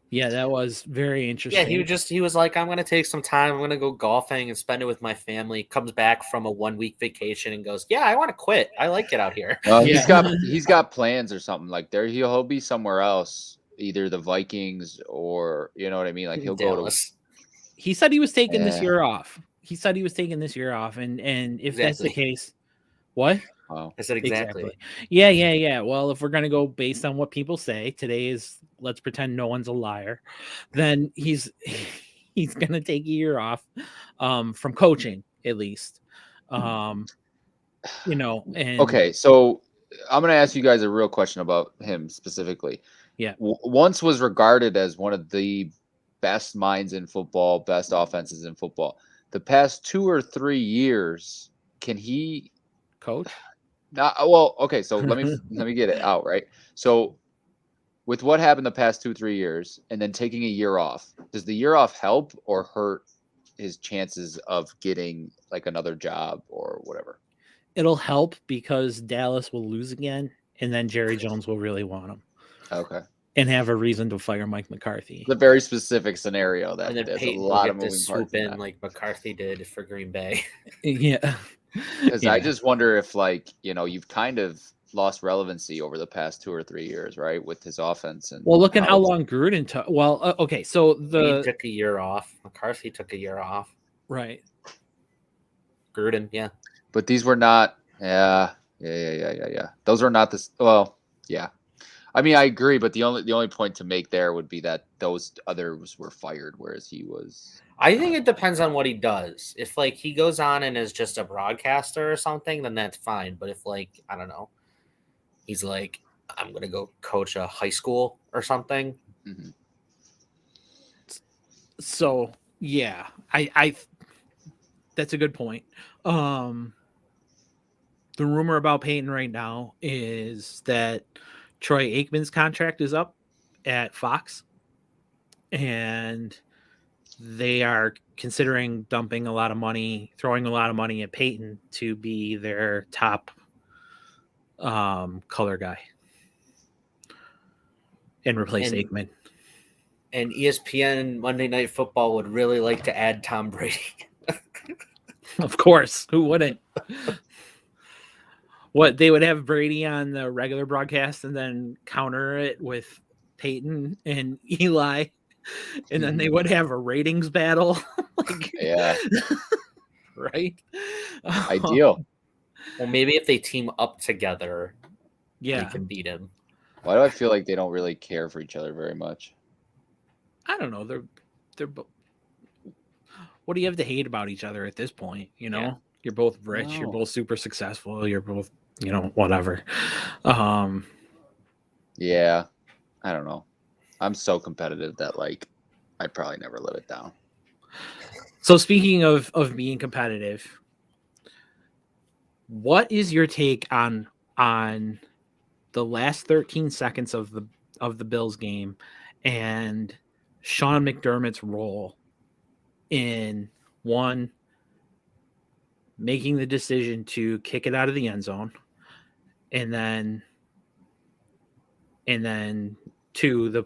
Yeah, that was very interesting. Yeah, he was like, I'm gonna take some time, I'm gonna go golfing and spend it with my family. Comes back from a 1 week vacation and goes, yeah, I want to quit. I like it out here. He's got plans or something. Like he'll be somewhere else, either the Vikings or you know what I mean. Like he'll Dallas. Go to. He said he was taking this year off. He said he was taking this year off, and if that's the case, what? Wow. I said exactly. Yeah. Well, if we're gonna go based on what people say, today is, let's pretend no one's a liar, then he's gonna take a year off from coaching at least. And okay, so I'm gonna ask you guys a real question about him specifically. Yeah. Once was regarded as one of the best minds in football, best offenses in football. The past 2 or 3 years, can he coach? Well, okay, so let me get it out, right? So with what happened the past 2-3 years, and then taking a year off, does the year off help or hurt his chances of getting like another job or whatever? It'll help because Dallas will lose again, and then Jerry Jones will really want him Okay. and have a reason to fire Mike McCarthy. It's a very specific scenario that And then there's Peyton a will lot get of to moving swoop parts in in that. like McCarthy did for Green Bay. Yeah. Because Yeah. I just wonder if, like, you've kind of lost relevancy over the past 2 or 3 years, right, with his offense. And Well, look at how long Gruden took. Well, okay, so He took a year off. McCarthy took a year off. right. Gruden, yeah. But these were not. Yeah. Those are not this. Well, yeah. I mean, I agree, but the only point to make there would be that those others were fired, whereas he was. I think it depends on what he does. If like he goes on and is just a broadcaster or something, then that's fine. But if like I don't know, he's like I'm gonna go coach a high school or something. Mhm. So yeah, I that's a good point. The rumor about Peyton right now is that Troy Aikman's contract is up at Fox, and they are considering dumping a lot of money, throwing a lot of money at Peyton to be their top color guy and replace Aikman. And ESPN Monday Night Football would really like to add Tom Brady. Of course, who wouldn't? What, they would have Brady on the regular broadcast and then counter it with Peyton and Eli, and then they would have a ratings battle. Like, Yeah. Right? Ideal. Well, maybe if they team up together, Yeah. they can beat him. Why do I feel like they don't really care for each other very much? I don't know. They're what do you have to hate about each other at this point? Yeah. You're both rich. No. You're both super successful. You're both, whatever. Yeah. I don't know. I'm so competitive that like I'd probably never live it down. So speaking of being competitive, what is your take on the last 13 seconds of the Bills game and Sean McDermott's role in one, making the decision to kick it out of the end zone, and then two,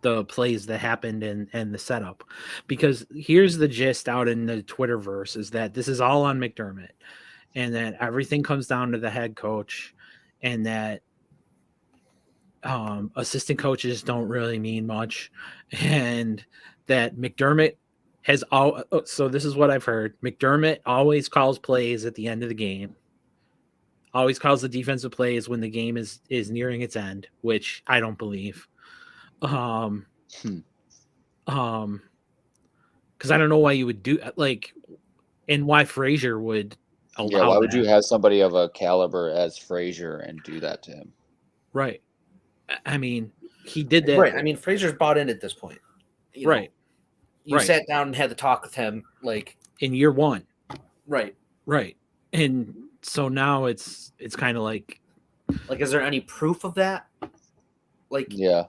the plays that happened and the setup? Because here's the gist out in the Twitterverse is that this is all on McDermott, and that everything comes down to the head coach, and that assistant coaches don't really mean much, and that McDermott has all. So this is what I've heard: McDermott always calls plays at the end of the game. Always calls the defensive plays when the game is nearing its end, which I don't believe. Because I don't know why you would do and why Frazier would allow. Yeah, why would you have somebody of a caliber as Frazier and do that to him? Right. I mean, he did that. Right. I mean, Frazier's bought in at this point. Right. You sat down and had the talk with him, like in year one. Right. Right. And so now it's kind of like, is there any proof of that? Like, yeah,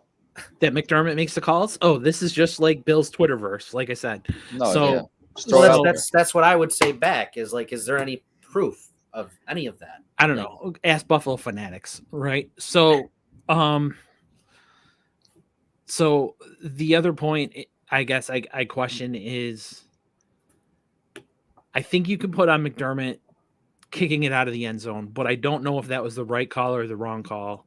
that McDermott makes the calls? Oh, this is just like Bill's Twitterverse, like I said. no, So yeah. Just throw it out there. that's what I would say back is like, is there any proof of any of that? I don't know. Ask Buffalo Fanatics, right? So, so the other point, I guess I question is, I think you can put on McDermott kicking it out of the end zone, but I don't know if that was the right call or the wrong call.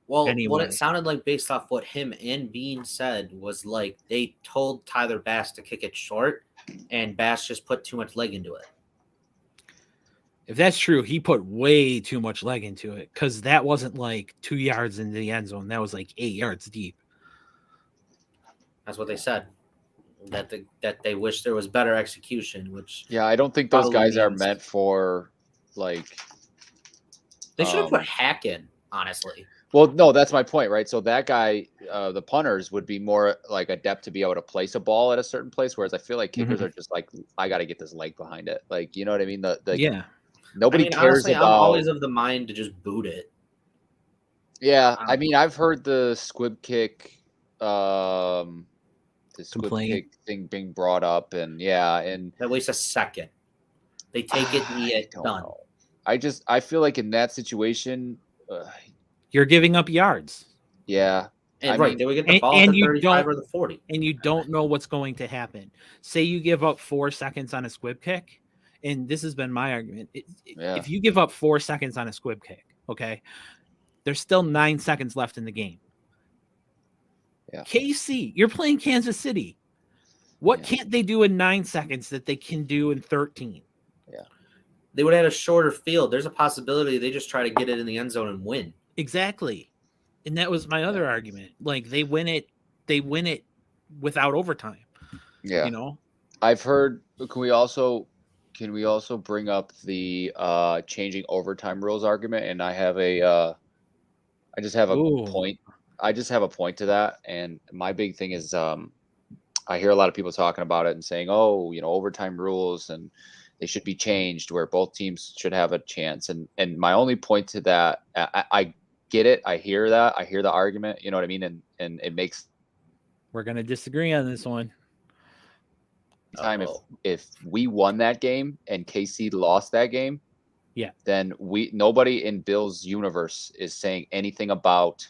Well, anyway. What it sounded like based off what him and Bean said was like they told Tyler Bass to kick it short, and Bass just put too much leg into it. If that's true, he put way too much leg into it, because that wasn't like 2 yards into the end zone. That was like 8 yards deep. That's what they said. That they wish there was better execution, which I don't think those guys are meant for like. They should have put Hack in, honestly. Well, no, that's my point, right? So that guy, the punters, would be more like adept to be able to place a ball at a certain place, whereas I feel like kickers are just like, I got to get this leg behind it. Like, you know what I mean? Yeah. Nobody cares honestly, about. I'm always of the mind to just boot it. Yeah, I mean, I've heard the squib kick thing being brought up, and at least a second. They take it, I don't done. know. I feel like in that situation, You're giving up yards. yeah. And right, they would get the ball and at the you 35 don't- or the 40. And you don't know what's going to happen. Say you give up 4 seconds on a squib kick, and this has been my argument. If you give up 4 seconds on a squib kick, okay, there's still 9 seconds left in the game. Yeah. KC, you're playing Kansas City. What can't they do in 9 seconds that they can do in 13? Yeah. They would have had a shorter field. There's a possibility they just try to get it in the end zone and win. Exactly. And that was my other argument. Like they win it without overtime. Yeah. You know? I've heard can we also bring up the changing overtime rules argument? And I have I just have a point. I just have a point to that. And my big thing is I hear a lot of people talking about it and saying, oh, overtime rules and they should be changed where both teams should have a chance. And my only point to that, I get it. I hear that. I hear the argument. You know what I mean? And it makes. We're going to disagree on this one. Time if we won that game and KC lost that game, then nobody in Bill's universe is saying anything about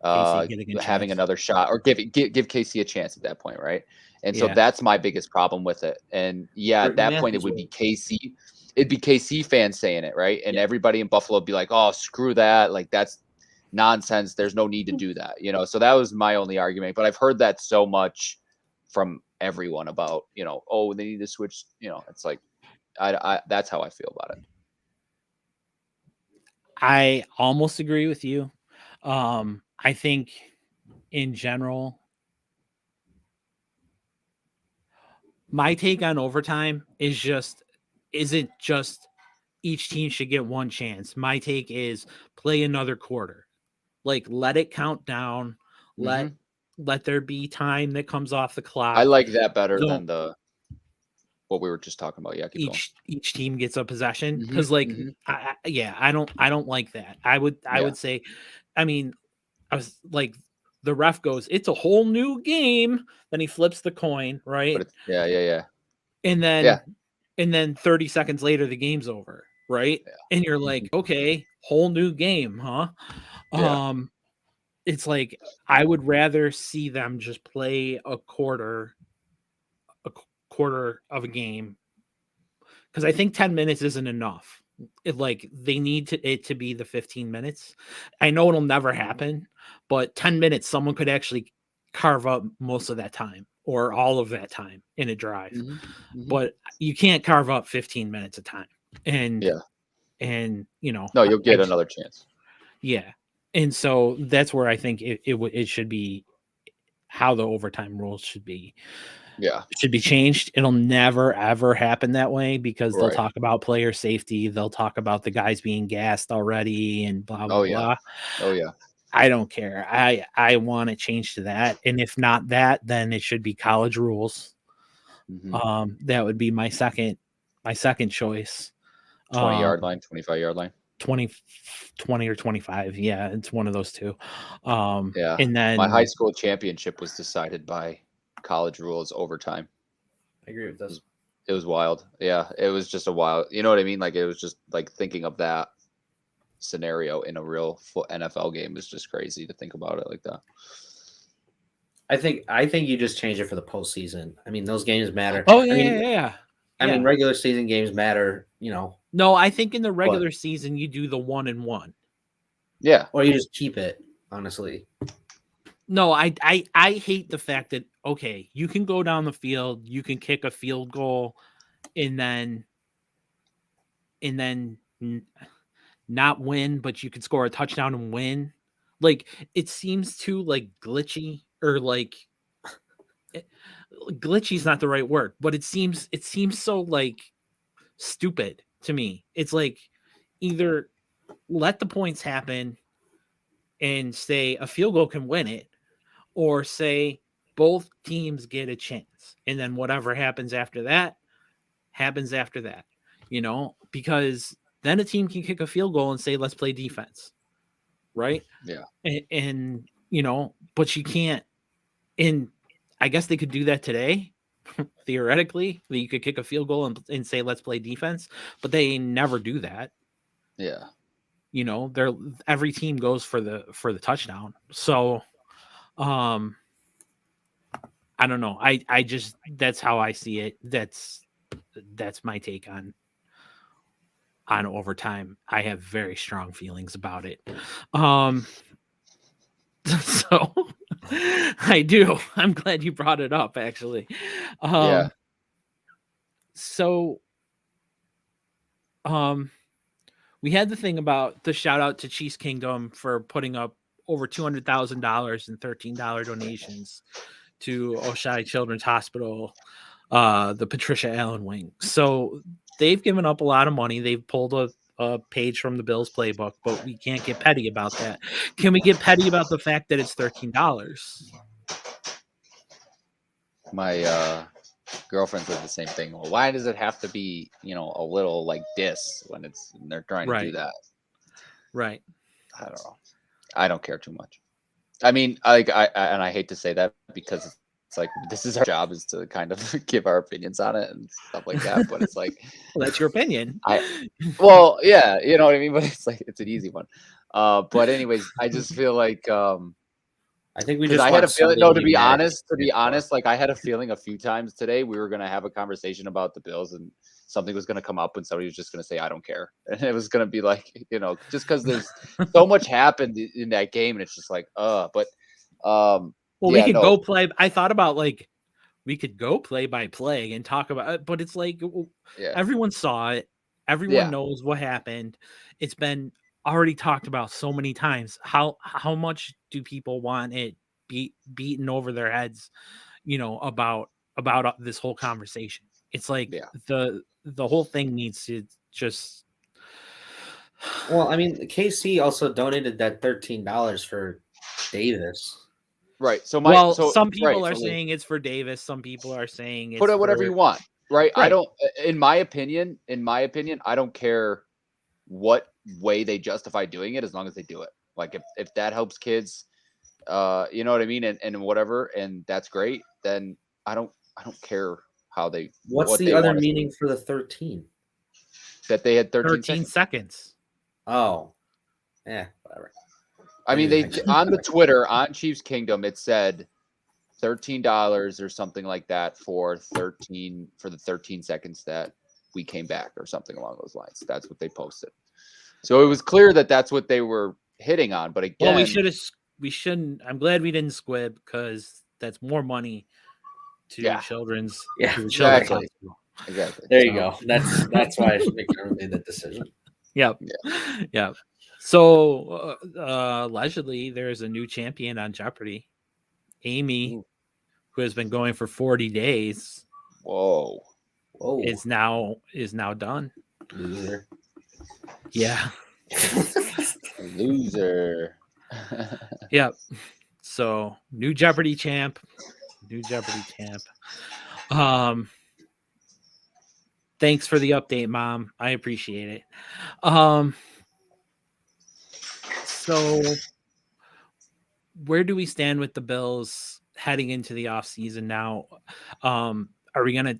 having another shot or give KC a chance at that point, right? And so that's my biggest problem with it. And at that point it would be KC. It'd be KC fans saying it, right? And everybody in Buffalo would be like, "Oh, screw that! Like that's nonsense. There's no need to do that." So that was my only argument. But I've heard that so much from everyone about oh, they need to switch. It's like I that's how I feel about it. I almost agree with you. I think in general, my take on overtime isn't just each team should get one chance. My take is play another quarter. Like let it count down. Let there be time that comes off the clock. I like that better than what we were just talking about. Yeah, each team gets a possession because I don't like that. I would say, I mean, I was like, the ref goes, it's a whole new game. Then he flips the coin, right? Yeah. And then 30 seconds later, the game's over, right? Yeah. And you're like, okay, whole new game, huh? Yeah. It's like I would rather see them just play a quarter of a game because I think 10 minutes isn't enough. They need it to be the 15 minutes. I know it'll never happen, but 10 minutes, someone could actually carve up most of that time or all of that time in a drive. But you can't carve up 15 minutes of time. And no, you'll get another chance. Yeah. And so that's where I think it should be how the overtime rules should be. Yeah. Should be changed. It'll never, ever happen that way because they'll talk about player safety. They'll talk about the guys being gassed already and blah, blah, blah. Oh, yeah. I don't care. I want to change to that. And if not that, then it should be college rules. That would be my second choice. 20-yard line, 25-yard line. 20 or 25. Yeah, it's one of those two. Yeah. And then my high school championship was decided by college rules overtime. I agree with this. It was wild. Yeah, it was just a wild. You know what I mean? Like it was just like thinking of that scenario in a real NFL game is just crazy to think about it like that. I think you just change it for the postseason. I mean, those games matter. Oh yeah. I mean, regular season games matter. No, I think in the regular season you do the 1-1. Yeah, or you just keep it. Honestly. No, I hate the fact that you can go down the field, you can kick a field goal, and then not win, but you could score a touchdown and win. Like it seems too glitchy or glitchy is not the right word, but it seems so stupid to me. It's like either let the points happen and say a field goal can win it, or say both teams get a chance. And then whatever happens after that, because then a team can kick a field goal and say, let's play defense. right? Yeah. And but you can't. And I guess they could do that today. Theoretically, you could kick a field goal and say, let's play defense, but they never do that. Yeah. They're every team goes for the touchdown. So I don't know. I just, that's how I see it. That's my take on overtime. I have very strong feelings about it. So I do. I'm glad you brought it up, actually. Yeah. So we had the thing about the shout out to Cheese Kingdom for putting up over $200,000 in $13 donations to Oshai Children's Hospital, the Patricia Allen wing. So they've given up a lot of money. They've pulled a page from the Bills playbook, but we can't get petty about that. Can we get petty about the fact that it's $13? My girlfriend said the same thing. Well, why does it have to be, a little like diss when they're trying to do that? Right. I don't know. I don't care too much. I mean, I hate to say that because it's like this is our job, is to kind of give our opinions on it and stuff like that. But it's like, well, that's your opinion. Well, yeah, you know what I mean. But it's like it's an easy one. But anyways, I just feel like I think we because just I had want a feeling. somebody No, to to be mad honest, like I had a feeling a few times today we were gonna have a conversation about the Bills and something was gonna come up and somebody was just gonna say I don't care, and it was gonna be like just because there's so much happened in that game and it's just like but well, yeah, we could go play. I thought about like we could go play by play and talk about it, but it's like everyone saw it. Everyone knows what happened. It's been already talked about so many times. How much do people want it beaten over their heads, about this whole conversation? It's like the whole thing needs to just. Well, I mean, KC also donated that $13 for Davis. Right. So some people are saying it's for Davis. Some people are saying it's put it whatever you want. Right. I don't. In my opinion, I don't care what way they justify doing it as long as they do it. Like if that helps kids, you know what I mean, and whatever, and that's great. Then I don't care how they. What's the other meaning for the 13? That they had 13 seconds. Oh, yeah, whatever. I mean, they on the Twitter on Chiefs Kingdom it said $13 or something like that for the 13 seconds that we came back or something along those lines. That's what they posted. So it was clear that that's what they were hitting on. But again, well, we shouldn't. I'm glad we didn't squib because that's more money to children's. Yeah, to exactly. There you go. That's why I made that decision. Yep. Yeah. So allegedly, there's a new champion on Jeopardy, Amy, who has been going for 40 days. Whoa. Is now done. Loser. Yeah. Loser. Yep. So new Jeopardy champ. Thanks for the update, Mom. I appreciate it. So where do we stand with the Bills heading into the offseason now? Are we gonna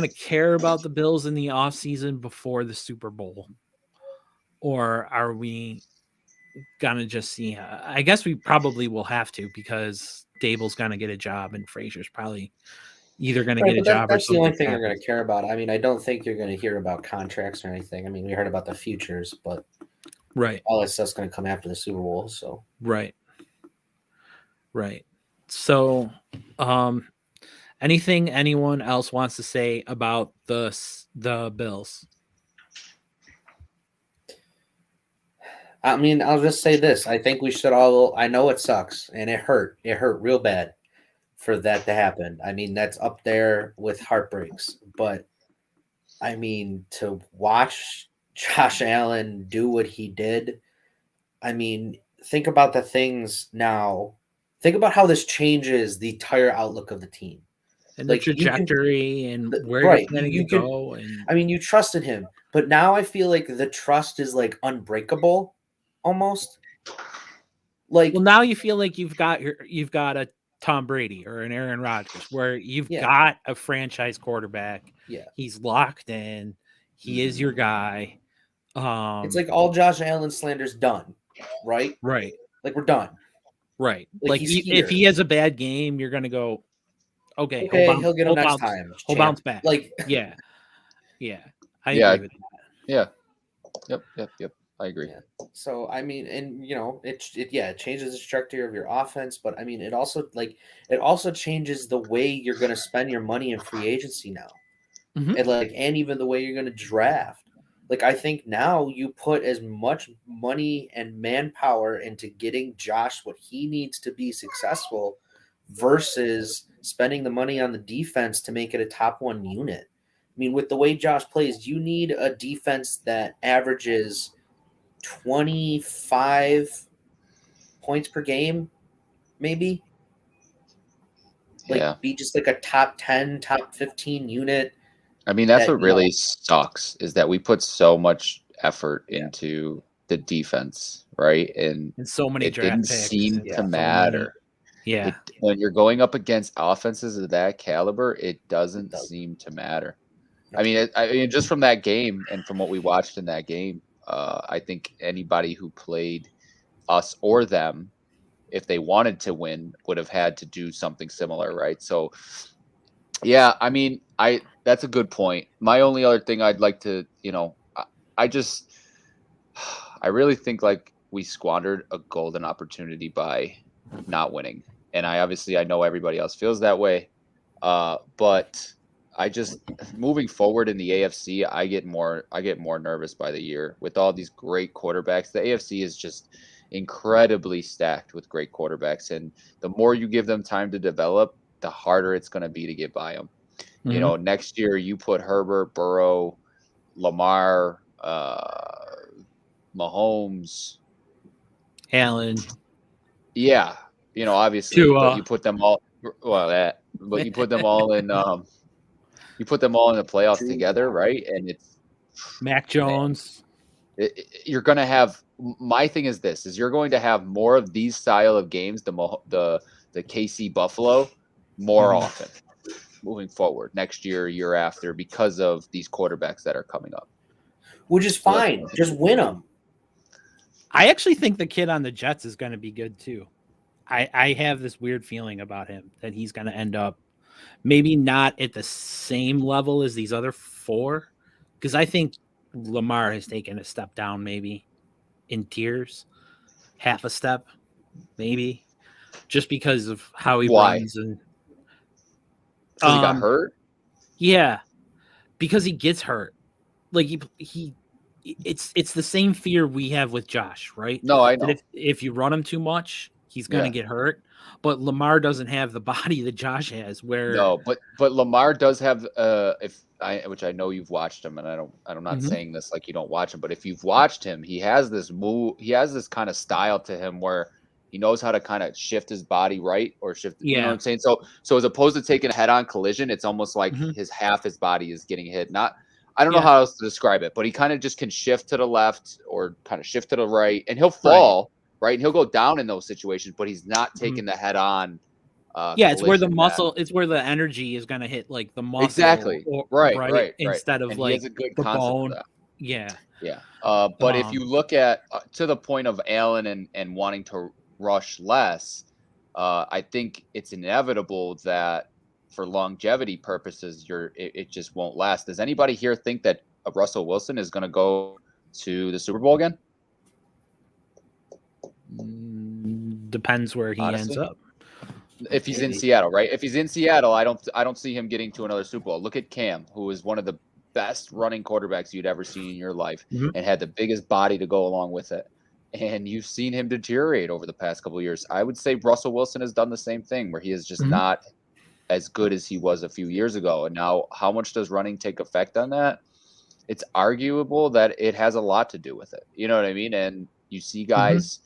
care about the Bills in the offseason before the Super Bowl? Or are we gonna just see? I guess we probably will have to, because Dable's gonna get a job and Frazier's probably either gonna get a job or that's the only thing you're gonna care about. I mean, I don't think you're gonna hear about contracts or anything. I mean, we heard about the futures, but all that stuff's gonna come after the Super Bowl. So right. So, anything anyone else wants to say about the Bills? I mean, I'll just say this. I think we should all. I know it sucks and it hurt. It hurt real bad for that to happen. I mean, that's up there with heartbreaks. But I mean, to watch Josh Allen do what he did, I mean, think about the things now. Think about how this changes the entire outlook of the team. And the trajectory and where he's going to go. I mean, you trusted him, but now I feel like the trust is like unbreakable almost. Like, well, now you feel like you've got a Tom Brady or an Aaron Rodgers, where you've got a franchise quarterback. Yeah. He's locked in. He is your guy. It's like all Josh Allen slander's done, right? Right. Like, we're done. Right. Like, he's if he here. has a bad game, you're gonna go, okay, He'll get him next time. He'll bounce back. Like, yeah. I agree with that. Yeah. Yep. I agree. Yeah. So I mean, and it changes the trajectory of your offense, but I mean, it also changes the way you're going to spend your money in free agency now, and even the way you're going to draft. Like, I think now you put as much money and manpower into getting Josh what he needs to be successful, versus spending the money on the defense to make it a top 1 unit. I mean, with the way Josh plays, you need a defense that averages 25 points per game, maybe. Be just like a top 10, top 15 unit. I mean, that's what really sucks, is that we put so much effort into the defense, right? And so many it draft didn't picks seem to matter. Yeah. When you're going up against offenses of that caliber, it doesn't seem to matter. I mean, just from that game and from what we watched in that game, I think anybody who played us or them, if they wanted to win, would have had to do something similar, right? So, yeah, I mean, that's a good point. My only other thing I'd like to, I really think like we squandered a golden opportunity by not winning. And I know everybody else feels that way. But I just, moving forward in the AFC, I get more nervous by the year with all these great quarterbacks. The AFC is just incredibly stacked with great quarterbacks, and the more you give them time to develop, the harder it's going to be to get by them. Next year you put Herbert, Burrow, Lamar, Mahomes, Allen. Yeah, obviously, but you put them all. But you put them all in. You put them all in the playoffs together, right? And it's Mac Jones. You're going to have. My thing is this: you're going to have more of these style of games, the KC Buffalo, more often moving forward next year after, because of these quarterbacks that are coming up. Which is fine. Just win them. I actually think the kid on the Jets is going to be good too. I have this weird feeling about him that he's going to end up maybe not at the same level as these other 4, because I think Lamar has taken a step down, maybe in tiers, half a step, maybe, just because of how he runs. And because he got hurt. Yeah, because he gets hurt. Like it's the same fear we have with Josh, right? No, I know. That if you run him too much, he's going to get hurt. But Lamar doesn't have the body that Josh has. But Lamar does have which I know you've watched him, and I'm not saying this like you don't watch him, but if you've watched him, he has this kind of style to him where he knows how to kind of shift his body right or shift. You know what I'm saying? So as opposed to taking a head-on collision, it's almost like half his body is getting hit. I don't know how else to describe it, but he kind of just can shift to the left or kind of shift to the right, and he'll fall, right? And he'll go down in those situations, but he's not taking the head-on. It's where the muscle, it's where the energy is going to hit, like the muscle. Exactly. Right. Instead of and like he has a good the concept bone. for that. Yeah. But if you look at to the point of Allen and wanting to rush less, I think it's inevitable that for longevity purposes, it just won't last. Does anybody here think that Russell Wilson is going to go to the Super Bowl again? Depends where he ends up. If he's in Seattle, right? If he's in Seattle, I don't see him getting to another Super Bowl. Look at Cam, who is one of the best running quarterbacks you'd ever seen in your life, and had the biggest body to go along with it. And you've seen him deteriorate over the past couple of years. I would say Russell Wilson has done the same thing, where he is just not as good as he was a few years ago. And now, how much does running take effect on that? It's arguable that it has a lot to do with it. You know what I mean? And you see guys,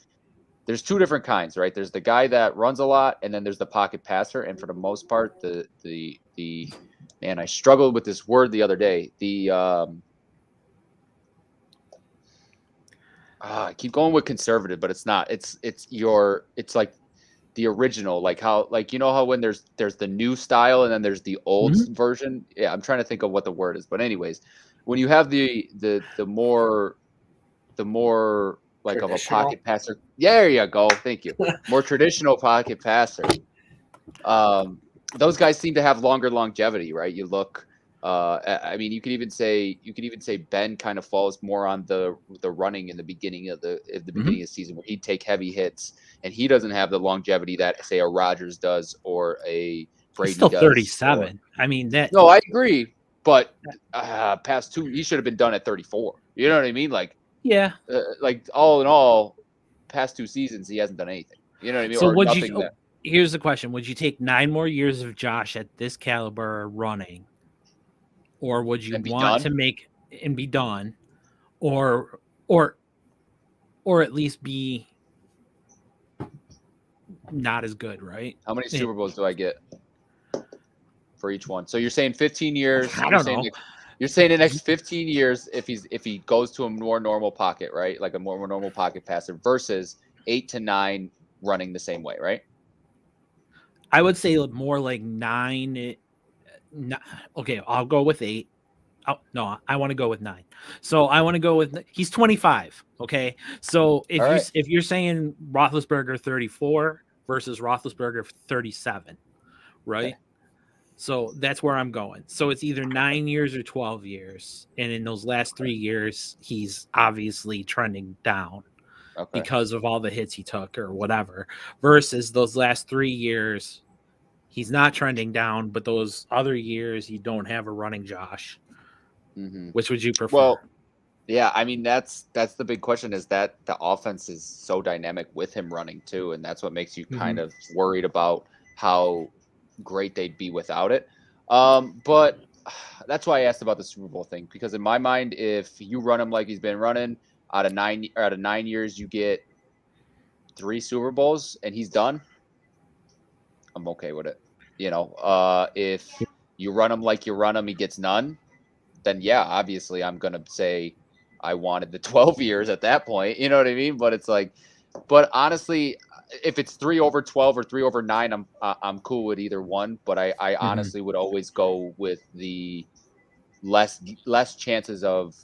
there's 2 different kinds, right? There's the guy that runs a lot, and then there's the pocket passer. And for the most part, the man, I struggled with this word the other day. I keep going with conservative, but it's not. It's like the original, like how, like, you know how when there's the new style and then there's the old version. Yeah, I'm trying to think of what the word is, but anyways, when you have the more like of a Traditional. pocket passer. There you go. Thank you. More traditional pocket passer. Those guys seem to have longer longevity, right? You look. I mean, you could even say Ben kind of falls more on the running in the beginning of the beginning of the season, where he'd take heavy hits, and he doesn't have the longevity that, say, a Rodgers does or a Brady He's still does. 37. I mean that. No, I agree, but past two, he should have been done at 34. You know what I mean? Like, Yeah. like all in all, past 2 seasons he hasn't done anything. You know what I mean? So Or would nothing you? that. Here's the question: would you take 9 more years of Josh at this caliber running, or would you And be want done? to make and be done, or at least be not as good, right? How many Super Bowls do I get for each one? So you're saying 15 years? I don't know. You're saying the next 15 years, if he goes to a more normal pocket, right? Like a more normal pocket passer, versus 8 to 9 running the same way, right? I would say more like 9. Okay, I'll go with 8. Oh, no, I want to go with 9. So I want to go with he's 25. Okay, so if you're saying Roethlisberger 34 versus Roethlisberger 37, right? Okay. So that's where I'm going. So it's either 9 years or 12 years, and in those last 3 years, he's obviously trending down because of all the hits he took or whatever. Versus those last 3 years, he's not trending down, but those other years you don't have a running Josh. Mm-hmm. Which would you prefer? Well, yeah, I mean that's the big question, is that the offense is so dynamic with him running too, and that's what makes you kind of worried about how great they'd be without it. But that's why I asked about the Super Bowl thing, because in my mind, if you run him like he's been running, out of 9 years, you get 3 Super Bowls and he's done. I'm okay with it. You know, if you run him like you run him, he gets none. Then yeah, obviously I'm gonna say I wanted the 12 years at that point. You know what I mean? But it's like, but honestly, if it's 3 over 12 or 3 over 9, I'm cool with either one. But I honestly would always go with the less chances of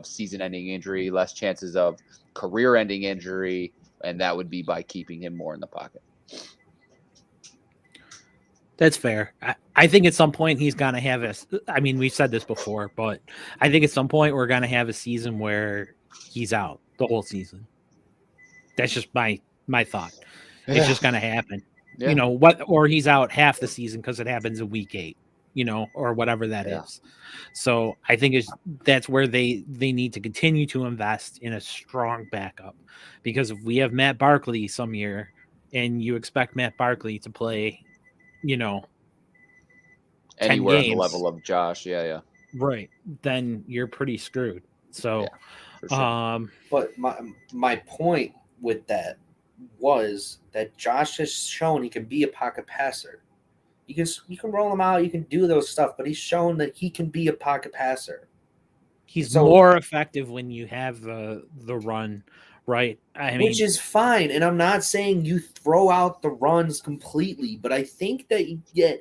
season-ending injury, less chances of career-ending injury, and that would be by keeping him more in the pocket. That's fair. I think at some point he's going to have I mean, we've said this before, but I think at some point we're going to have a season where he's out the whole season. That's just my thought. It's just going to happen. Yeah. You know, or he's out half the season because it happens in week 8, you know, or whatever that is. So I think that's where they need to continue to invest in a strong backup, because if we have Matt Barkley some year and you expect Matt Barkley to play, you know, anywhere 10 on the games, level of Josh, right, then you're pretty screwed. So for sure. But my point with that was that Josh has shown he can be a pocket passer. You can roll him out, you can do those stuff, but he's shown that he can be a pocket passer. He's more effective when you have the run, right? I mean, which is fine, and I'm not saying you throw out the runs completely, but I think that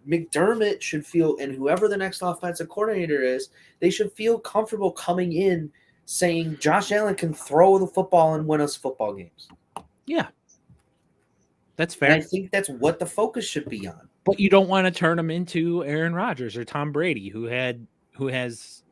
McDermott should feel, and whoever the next offensive coordinator is, they should feel comfortable coming in saying Josh Allen can throw the football and win us football games. Yeah. That's fair. And I think that's what the focus should be on. But you don't want to turn him into Aaron Rodgers or Tom Brady, who has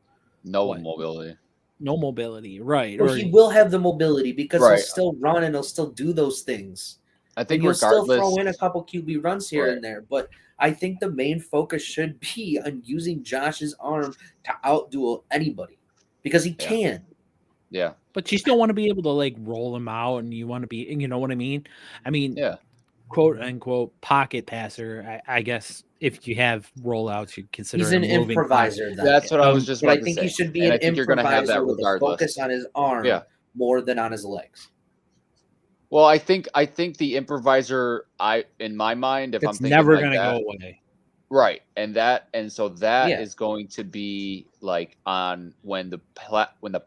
mobility. No mobility, right? Well, he will have the mobility because he'll still run and he'll still do those things. I think you'll still throw in a couple QB runs here and there, but I think the main focus should be on using Josh's arm to outduel anybody, because he can. Yeah. But you still want to be able to like roll him out, and you want to be, you know what I mean? I mean, quote unquote pocket passer. I guess if you have rollouts, you consider he's an improviser. That's what I was just. But I think he should be an improviser with a focus on his arm more than on his legs. Well, I think the improviser, in my mind, if it's I'm thinking never like going to that, go away. Right, and so that Yeah. is going to be like on when the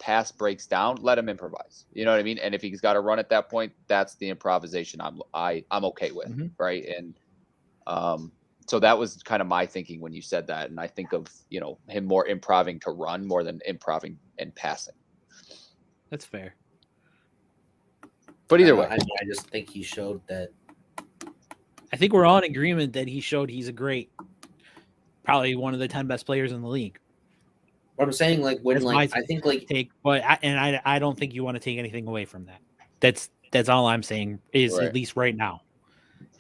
pass breaks down, let him improvise. You know what I mean? And if he's got to run at that point, that's the improvisation I'm okay with, right? And so that was kind of my thinking when you said that, and I think of him more improving to run more than improving and passing. That's fair. But either way, I just think he showed that. I think we're all in agreement that he showed he's probably one of the 10 best players in the league. What I'm saying, like when I think like but I don't think you want to take anything away from that. That's all I'm saying is right. At least right now.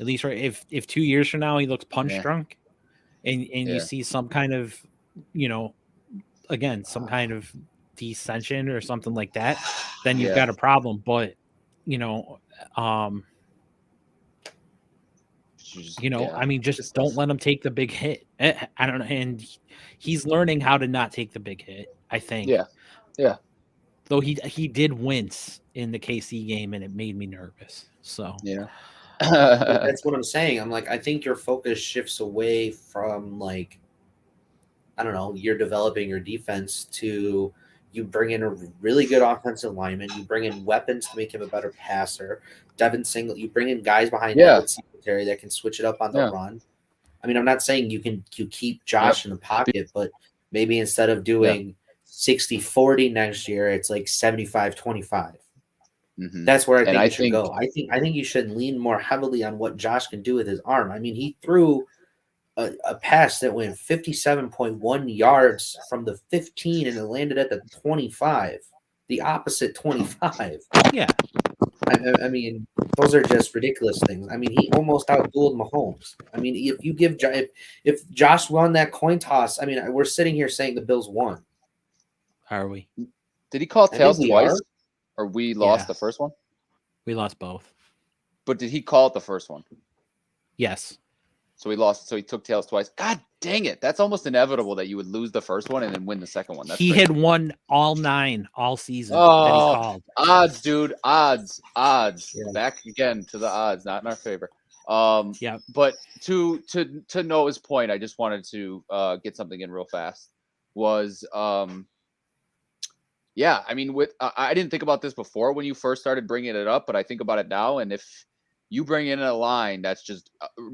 At least if 2 years from now he looks punch drunk, and you see some kind of again some kind of dissension or something like that, then you've got a problem. But I mean, just don't let him take the big hit. I don't know, and he's learning how to not take the big hit, I think. Yeah. Though he did wince in the KC game, and it made me nervous. So that's what I'm saying. I'm like, I think your focus shifts away from like, I don't know, you're developing your defense to you bring in a really good offensive lineman, you bring in weapons to make him a better passer. Devin Single, you bring in guys behind that with secretary that can switch it up on the run. I mean, I'm not saying you keep Josh in the pocket, but maybe instead of doing 60-40 next year, it's like 75-25. That's where I think it should go. I think you should lean more heavily on what Josh can do with his arm. I mean, he threw a pass that went 57.1 yards from the 15 and it landed at the 25, the opposite 25. Yeah. I mean, those are just ridiculous things. I mean, he almost outdueled Mahomes. I mean, if you give if Josh won that coin toss, I mean, we're sitting here saying the Bills won. Are we? Did he call tails twice? Or we lost the first one? We lost both. But did he call it the first one? Yes. So we lost. So he took tails twice. God dang it. That's almost inevitable that you would lose the first one and then win the second one. He had won all 9 all season that he called. Odds, dude. Odds. Yeah. Back again to the odds, not in our favor. But to Noah's point, I just wanted to get something in real fast. Was yeah, I mean, I didn't think about this before when you first started bringing it up, but I think about it now. And if you bring in a line that's just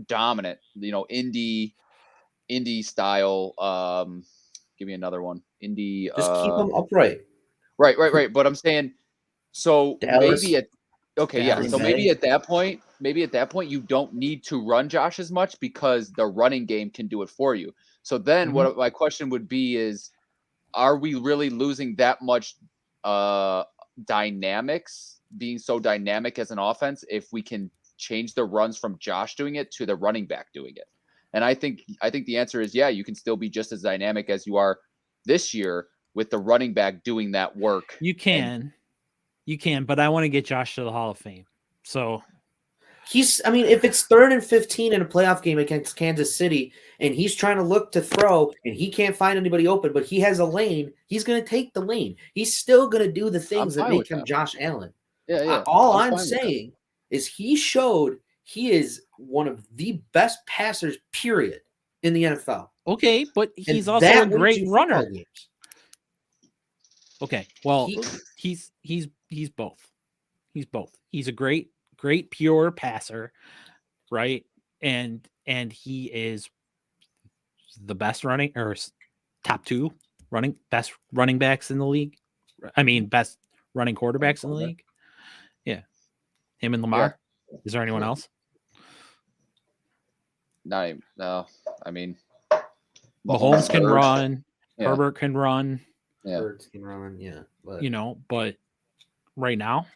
dominant, indie style. Give me another one. Indie. Just keep them upright. Right. But I'm saying, so Dallas, maybe So maybe at that point, you don't need to run Josh as much because the running game can do it for you. So then, what my question would be is, are we really losing that much dynamics, being so dynamic as an offense, if we can change the runs from Josh doing it to the running back doing it? And I think the answer is you can still be just as dynamic as you are this year with the running back doing that work. You can, but I want to get Josh to the Hall of Fame. So I mean, if it's 3rd and 15 in a playoff game against Kansas City and he's trying to look to throw and he can't find anybody open, but he has a lane, he's going to take the lane. He's still going to do the things that make him Josh Allen. Yeah. All I'm saying is he showed he is one of the best passers, period, in the NFL. Okay, but he's also a great runner. Okay, well, he's both. He's both. He's a great pure passer, right? And he is the best running or top 2 best running backs in the league. I mean, best running quarterbacks in the league. Yeah, him and Lamar. Yeah. Is there anyone else? No. I mean, Mahomes can run. Yeah. Herbert can run. Yeah. Herbert can run. Yeah, but right now,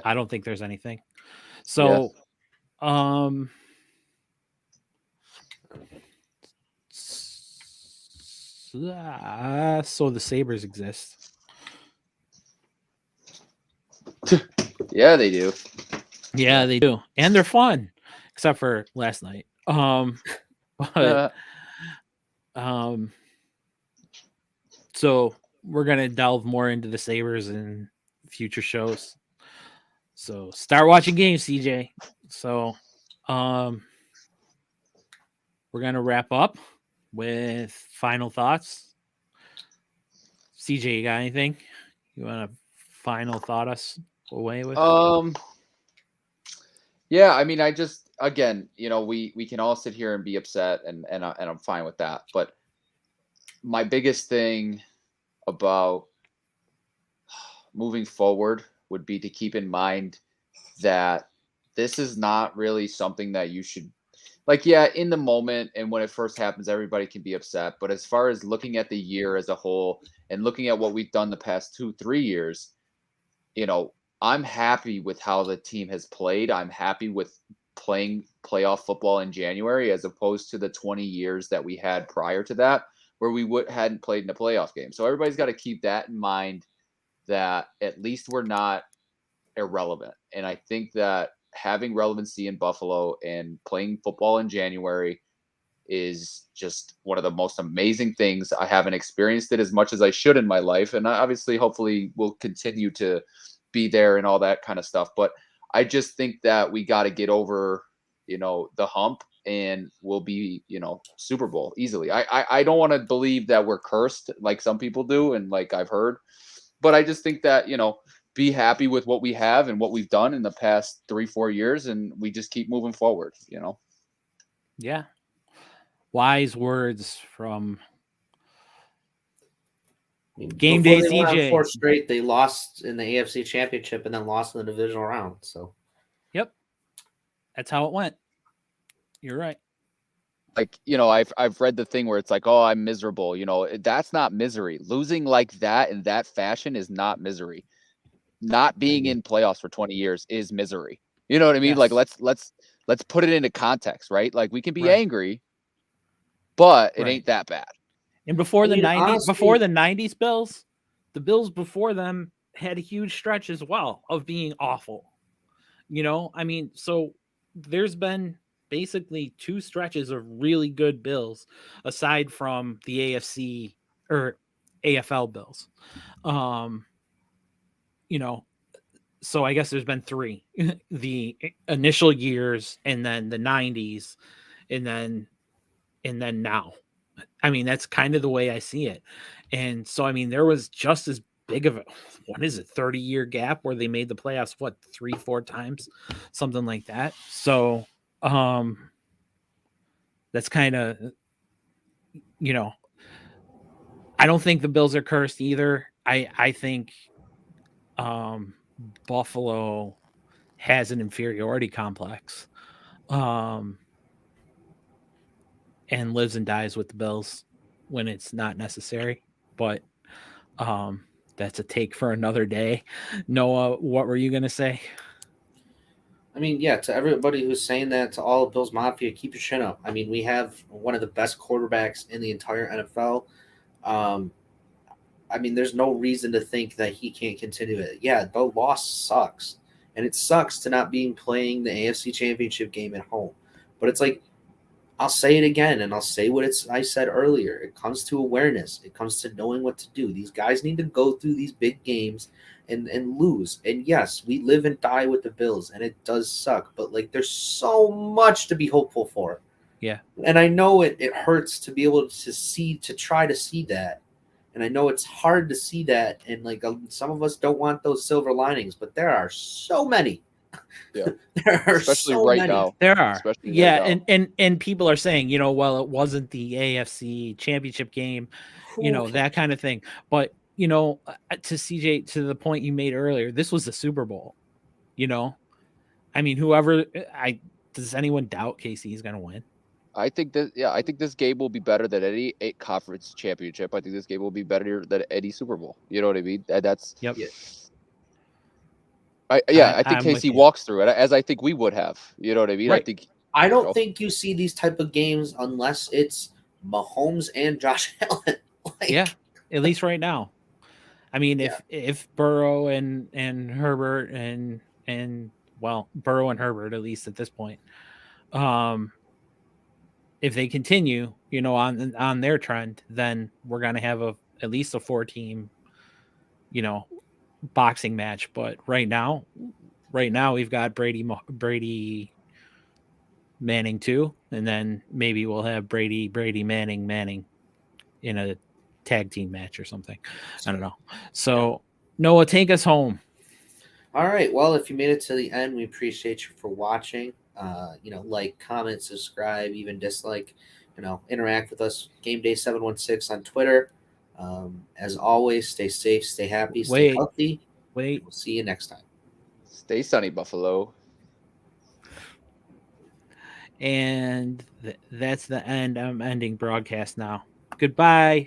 I don't think there's anything. So, so the Sabres exist. Yeah, they do. Yeah, they do. And they're fun, except for last night. So we're going to delve more into the Sabres in future shows. So start watching games, CJ. So we're we're gonna wrap up with final thoughts. CJ, you got anything you want to final thought us away with? Yeah, I mean, I just again, we can all sit here and be upset, and I'm fine with that. But my biggest thing about moving forward would be to keep in mind that this is not really something that you should yeah, in the moment and when it first happens, everybody can be upset. But as far as looking at the year as a whole and looking at what we've done the past 2, 3 years, you know, I'm happy with how the team has played. I'm happy with playing playoff football in January as opposed to the 20 years that we had prior to that, where we hadn't played in a playoff game. So everybody's got to keep that in mind, that at least we're not irrelevant. And I think that having relevancy in Buffalo and playing football in January is just one of the most amazing things. I haven't experienced it as much as I should in my life. And obviously, hopefully, we'll continue to be there and all that kind of stuff. But I just think that we got to get over, the hump, and we'll be, Super Bowl easily. I don't want to believe that we're cursed like some people do. And like I've heard, but I just think that, be happy with what we have and what we've done in the past 3, 4 years. And we just keep moving forward, Yeah. Wise words from Game Day Before they went on CJ. 4 straight, they lost in the AFC Championship and then lost in the divisional round. So, yep, that's how it went. You're right. Like, I've read the thing where it's like, oh, I'm miserable. That's not misery. Losing like that in that fashion is not misery. Not being in playoffs for 20 years is misery. You know what I mean? Yes. Like, let's put it into context, right? Like, we can be angry, but it ain't that bad. And before the 90s, honestly, before the 90s Bills, the Bills before them had a huge stretch as well of being awful. I mean, so there's been basically 2 stretches of really good Bills aside from the AFC or AFL Bills. So I guess there's been 3. The initial years, and then the 90s, and then now. I mean, that's kind of the way I see it. And so, I mean, there was just as big of a, 30-year gap where they made the playoffs, 3-4 times, something like that. So, that's kind of, I don't think the Bills are cursed either. I think, Buffalo has an inferiority complex, and lives and dies with the Bills when it's not necessary. But that's a take for another day. Noah, what were you going to say? I mean, yeah, to everybody who's saying that, to all of Bills Mafia, keep your chin up. I mean, we have one of the best quarterbacks in the entire NFL. I mean, there's no reason to think that he can't continue it. Yeah, the loss sucks. And it sucks to not being playing the AFC Championship game at home. But it's like, I'll say it again, and I'll say what I said earlier. It comes to awareness. It comes to knowing what to do. These guys need to go through these big games and lose. And yes, we live and die with the Bills, and it does suck. But like, there's so much to be hopeful for. Yeah. And I know it hurts to be able to try to see that. And I know it's hard to see that. And like, some of us don't want those silver linings, but there are so many. Yeah. There are Especially so right many. now. There are. Especially yeah, right now. and people are saying, well, it wasn't the AFC Championship game, that kind of thing. But, to CJ, to the point you made earlier, this was the Super Bowl. I mean, does anyone doubt KC is going to win? I think this game will be better than any conference championship. I think this game will be better than any Super Bowl. You know what I mean? That's Yep. I think KC walks through it, as I think we would have. You know what I mean? Right. I don't think you see these type of games unless it's Mahomes and Josh Allen. Yeah, at least right now. I mean, if Burrow and Herbert and Burrow and Herbert, at least at this point, if they continue, on their trend, then we're gonna have at least a 4-team, boxing match. But right now we've got Brady Manning 2, and then maybe we'll have Brady, Manning in a tag team match or something. I don't know. So Noah, take us home. All right. Well, if you made it to the end, we appreciate you for watching. Like, comment, subscribe, even dislike. Interact with us. Gameday716 on Twitter. As always, stay safe, stay happy, stay healthy. Wait. We'll see you next time. Stay sunny, Buffalo. And that's the end. I'm ending broadcast now. Goodbye.